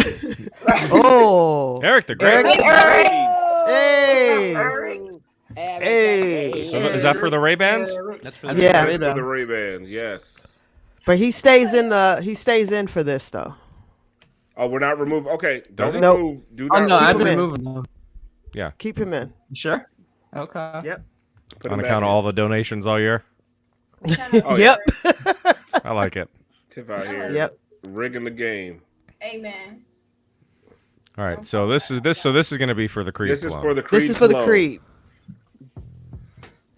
Oh, Eric the Great. Hey. So is that for the Ray-Bans? That's for the Yeah. For the Ray-Bans, yes. But he stays in for this though. Oh, we're not removing. Okay, don't he? Nope. remove. Do Oh not no, I've remove. been moving them. Yeah. Keep him in. Sure. Okay. Yep. Put On him account back of all the donations all year. Oh, yeah. Yep. I like it. Tiff out here. Yep. Rigging the game. Amen. All right. So this is going to be for the Creed This is cologne. for the Creed. This is for the cologne. Creed.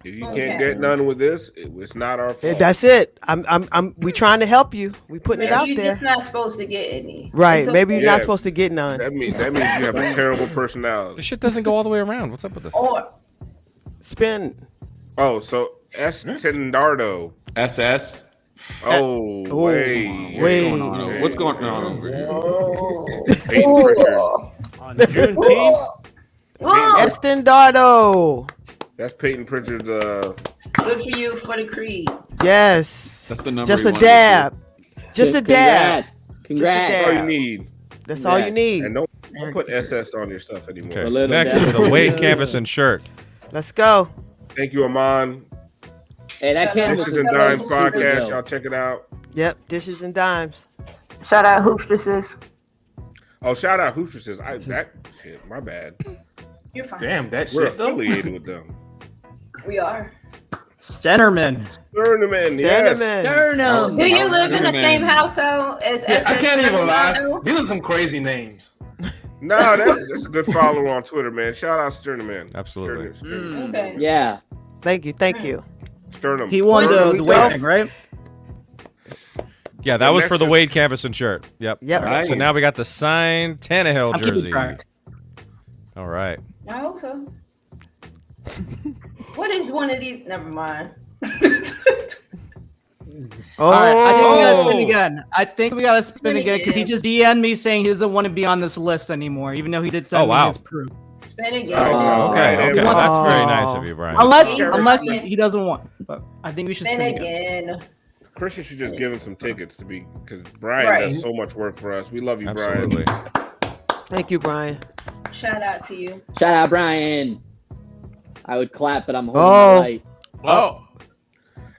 If you can't get none with this, it's not our fault. That's it. We trying to help you. We putting it out You're there. just not supposed to get any. Right. It's Maybe you're Yeah. not supposed to get none. That means you have a terrible personality. This shit doesn't go all the way around. What's up with this? Or Spin. Oh, so S. Tendardo. SS. Oh, wait. What's going on over here? Payton Prichard. On Juneteenth. Estendardo. That's Payton Pritchard's. good for you for the Creed. Yes. That's the number. Just he a wanted to dab. Just a dab. Congrats. That's all you dab. need. That's all you need. And don't put SS on your stuff anymore. Okay. little Next dab. is the Wade canvas and shirt. Let's go. Thank you, Amon. Hey, that canvas Dishes is and Dimes super podcast. dope. Y'all check it out. Yep. Dishes and dimes. Shout out Hoopstresses. Oh, shout out Hoopstresses. Shit, my bad. You're fine. Damn, that We're shit though. affiliated with them. We are. Stennerman. Sternman, yes. Stennerman. Sternum. Do you live in the Sternum. same household as Yeah, I SS can't even lie. Sternum? These are some crazy names. No, that's a good follow on Twitter, man. Shout out Sternman. Absolutely. Sternum. Okay. Yeah. Thank you. Thank you. Sternum. He won There the we go. weight thing, right? Yeah, that And was next for the is- Wade canvas and shirt. Yep. Yep. All right, so now we got the signed Tannehill I'm keeping jersey. track. All right. I hope so. What is one of these? Never mind. Oh. All right, I think we gotta spin again. I think we gotta spin again because he just DM'd me saying he doesn't want to be on this list anymore, even though he did send Oh, wow. me his proof. Spin again. Okay. right, Okay. wow. That's very nice of you, Brian. Unless he doesn't want, but I think we should Spin spin again. again. Christian should just give him some tickets to be because Brian Right. does so much work for us. We love you, Absolutely. Brian. Thank you, Brian. Shout out to you. Shout out, Brian. I would clap, but I'm holding Oh. my light. Oh.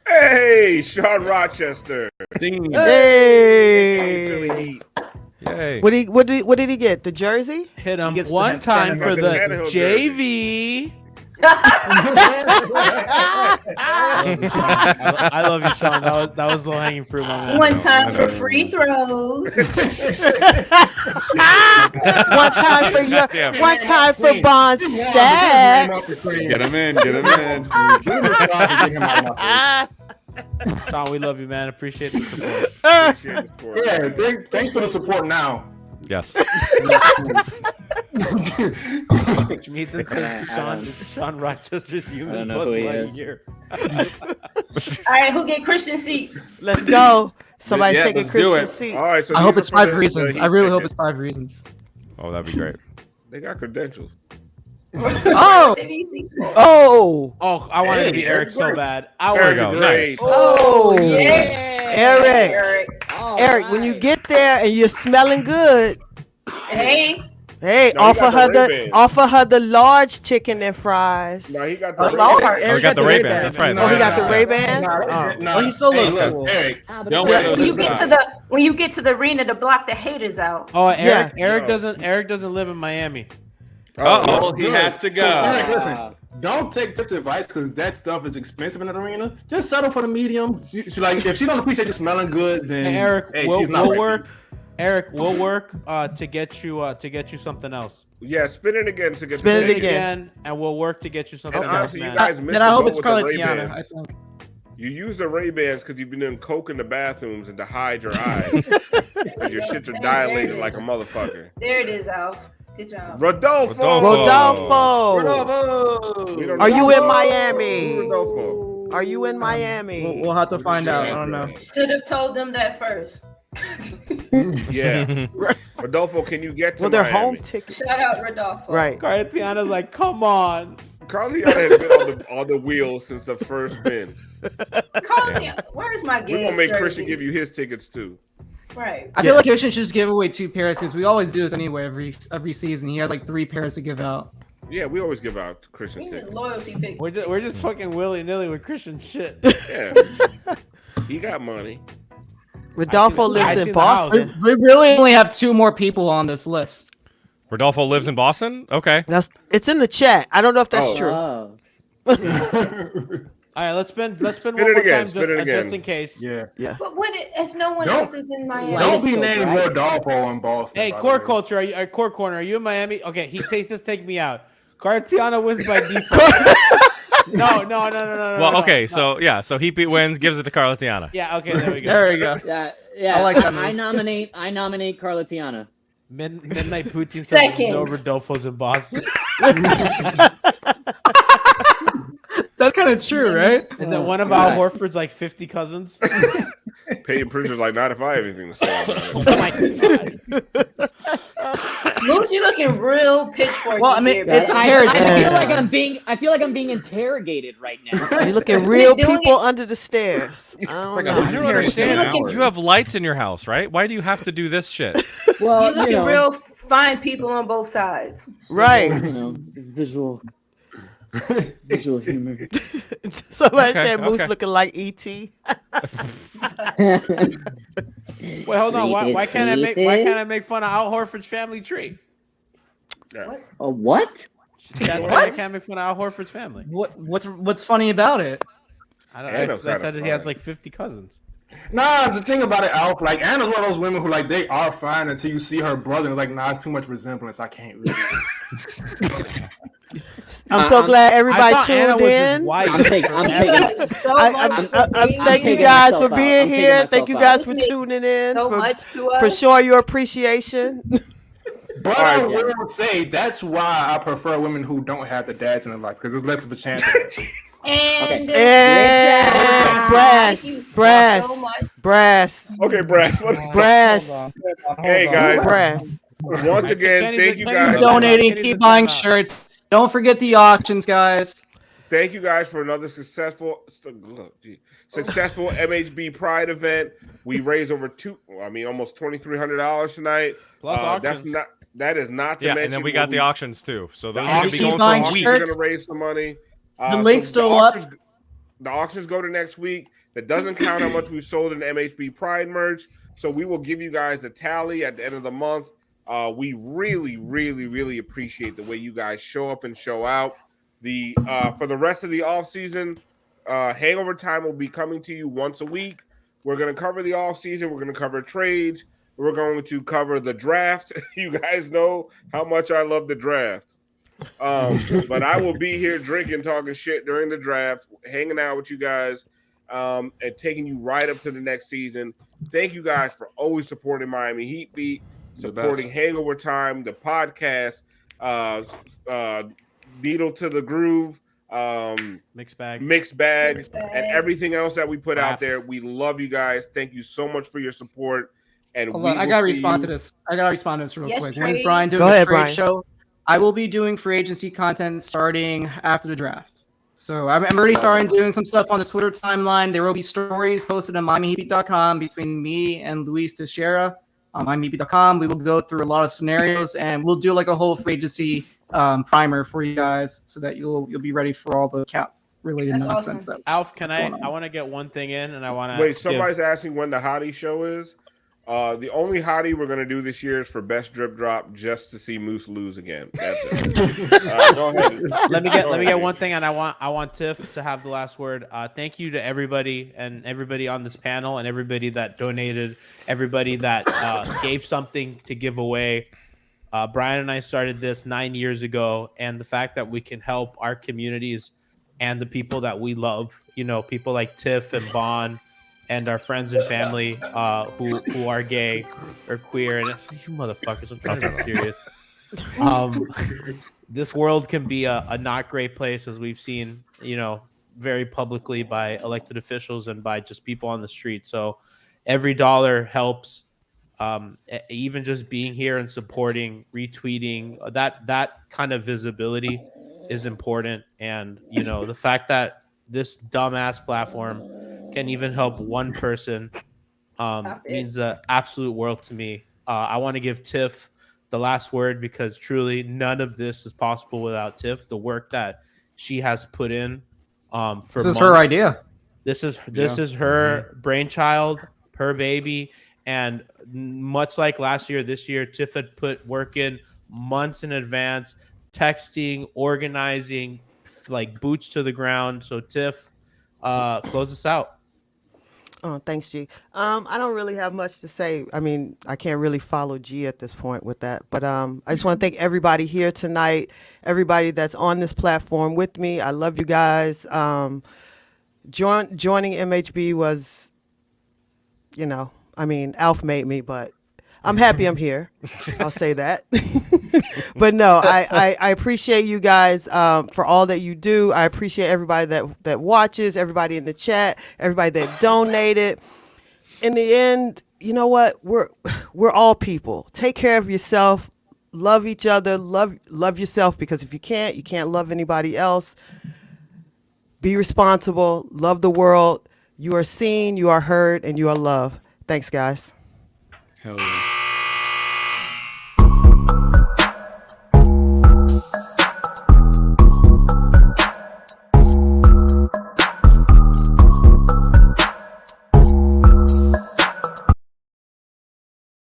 Hey, Sean Rochester. Hey. Yay. What did he get? The jersey? Hit him gets the one time Tannehill for the Tannehill JV. I love you, Sean. That was low hanging fruit, my man. One time for free throws. One time for Bond stats. Get him in. Get him in. Sean, we love you, man. Appreciate the support. Yeah, thanks for the support now. Yes. Ethan says Sean Rochester's human. I don't know who he is. All right, who get Christian seats? Let's go. Somebody's Yeah, taking let's do Christian it. seats. All right, so I these hope are it's for 5 the reasons. I really hope it's 5 reasons. Oh, that'd be great. They got credentials. Oh, Oh, I wanted to be Eric so bad. I There wanted we to go. be Nice. oh, Yeah. Eric. All Eric, right. when you get there and you're smelling good, Hey, hey, No, he got offer the her the large chicken and fries. No, he got Oh, the Lord. Oh, we got the Ray-Ban. That's right. Oh, he got the Ray-Bans? Nah, Oh, he still hey, looks look, cool. Eric, Ah, but Don't it's- wear those when you get to the arena to block the haters out. Oh, Eric. Yeah. Eric doesn't live in Miami. Oh, he has to go. Eric, listen, don't take Tiff's advice because that stuff is expensive in an arena. Just settle for the medium. Like if she don't appreciate you smelling good, then Hey, Eric, hey, we'll she's not right work. Eric, we'll work to get you something else. Yeah, spin it again to get Spin the it date. again. And we'll work to get you something And else, honestly, you man. guys missed Then the I hope boat it's with the Carla Tiana. Ray-Bans. I think. You use the Ray-Bans because you've been doing coke in the bathrooms and to hide your eyes. And your shits are dilated like a motherfucker. There it is, Alf. Good job. Rodolfo. Rodolfo. We don't Are know. you in Who's Miami? Rodolfo? Are you in Miami? We'll have to find out. I don't know. Should have told them that first. Yeah. Rodolfo, can you get to Well, they're Miami? home tickets. Shout out Rodolfo. Right. Cartiana's like, come on. Carly has been on the wheel since the first spin. Carlton, where's my We're game? gonna make Christian give you his tickets too. Right. I feel like Christian should just give away 2 pairs because we always do this anyway every season. He has like 3 pairs to give out. Yeah, we always give out We Christian need tickets. loyalty pick. We're just fucking willy nilly with Christian shit. Yeah. He got money. Rodolfo I lives seen in the house. Boston. We really only have 2 more people on this list. Rodolfo lives in Boston? Okay. It's in the chat. I don't know if that's true. Oh. All right, let's spin one more again, time spin it again. just in case. Yeah. But what if no one Don't- else is in Miami? Don't be so named bright. Rodolfo in Boston. Hey, by the Core way. Culture, Core Corner, are you in Miami? Okay, he takes just take me out. Cartiana wins by default. No. Well, okay, so he wins, gives it to Carlatiana. Yeah, okay, there we go. There we go. Yeah. I like that move. I nominate Carla Tiana. Midnight Poutine says Second. no Rodolfo's in Boston. That's kind of true, right? Is that one of Al Horford's like 50 cousins? Payton Prichard's like, not if I have anything to say about it. Moose, you looking real pitchfork. Well, I mean, here, it's man. a pair. I feel like I'm being interrogated right now. You're looking real doing people it- under the stairs. I don't know. I don't understand. Looking- You have lights in your house, right? Why do you have to do this shit? Well, You looking real fine people on both sides. Right. You know, visual humor. Somebody Okay, said Moose okay. looking like E.T. Wait, hold on. Why can't I make fun of Al Horford's family tree? Yeah. A what? I can't make fun of Al Horford's family. What's funny about it? I don't Anna's know. I kinda said he has fine. like 50 cousins. Nah, the thing about it, Alf, like Anna's one of those women who like they are fine until you see her brother and it's like, nah, it's too much resemblance. I can't really. I'm so glad I everybody thought Anna tuned was in. just white. I'm taking So Thank you taking guys myself for out. being I'm taking here. Thank you myself guys out. for tuning in. so much to us. For showing your appreciation. But I will say that's why I prefer women who don't have the dads in their life because there's less of a chance. Of it. And And brass. Okay, Brass. Brass. Hey, guys. Brass. Once again, thank you guys. Keep donating, keep buying shirts. Don't forget the auctions, guys. Thank you guys for another successful MHB Pride event. We raised over almost $2,300 tonight. Plus That is not to Yeah, mention. and then we got the auctions too. So those the are going to be auctions going for a week. week. We're going to raise some money. The link's still up. The auctions go to next week. That doesn't count how much we've sold in MHB Pride merch. So we will give you guys a tally at the end of the month. We really, really, really appreciate the way you guys show up and show out. For the rest of the off season, Hangover Time will be coming to you once a week. We're going to cover the off season. We're going to cover trades. We're going to cover the draft. You guys know how much I love the draft. But I will be here drinking, talking shit during the draft, hanging out with you guys, and taking you right up to the next season. Thank you guys for always supporting Miami Heat Beat, supporting Hangover Time, the podcast, Needle to the Groove, Mixed bag, and everything else that we put out there. We love you guys. Thank you so much for your support. And I gotta respond to this. Real quick. When is Brian doing Go ahead, trade Brian. show? I will be doing free agency content starting after the draft. So I'm already starting doing some stuff on the Twitter timeline. There will be stories posted on MiamiHeat.com between me and Luis Teixeira on MiamiHeat.com. We will go through a lot of scenarios and we'll do like a whole free agency primer for you guys so that you'll be ready for all the cap related nonsense. Awesome. Alf, I want to get one thing in, and I want to wait. Somebody's asking when the Hottie show is. The only Hottie we're gonna do this year is for best drip drop, just to see Moose lose again. That's it. Go ahead. Let me get one thing, and I want Tiff to have the last word. Thank you to everybody on this panel, and everybody that donated, everybody that gave something to give away. Brian and I started this 9 years ago, and the fact that we can help our communities and the people that we love, people like Tiff and Bon and our friends and family who are gay or queer. And it's like, you motherfuckers, I'm trying to be serious. This world can be a not great place, as we've seen, very publicly by elected officials and by just people on the street. So every dollar helps. Even just being here and supporting, retweeting, that kind of visibility is important. And the fact that this dumbass platform can even help one person means the absolute world to me. I want to give Tiff the last word, because truly none of this is possible without Tiff. The work that she has put in for this is months. her idea. This is her brainchild, her baby. And much like last year, this year, Tiff had put work in months in advance, texting, organizing, like boots to the ground. So Tiff, close us out. Oh, thanks, G. I don't really have much to say. I mean, I can't really follow G at this point with that. But I just want to thank everybody here tonight, everybody that's on this platform with me. I love you guys. Joining MHB was, Alf made me, but I'm happy I'm here. I'll say that. But no, I appreciate you guys for all that you do. I appreciate everybody that watches, everybody in the chat, everybody that donated. In the end, you know what? We're all people. Take care of yourself. Love each other. Love yourself, because if you can't love anybody else. Be responsible. Love the world. You are seen, you are heard, and you are loved. Thanks, guys. Hell yeah.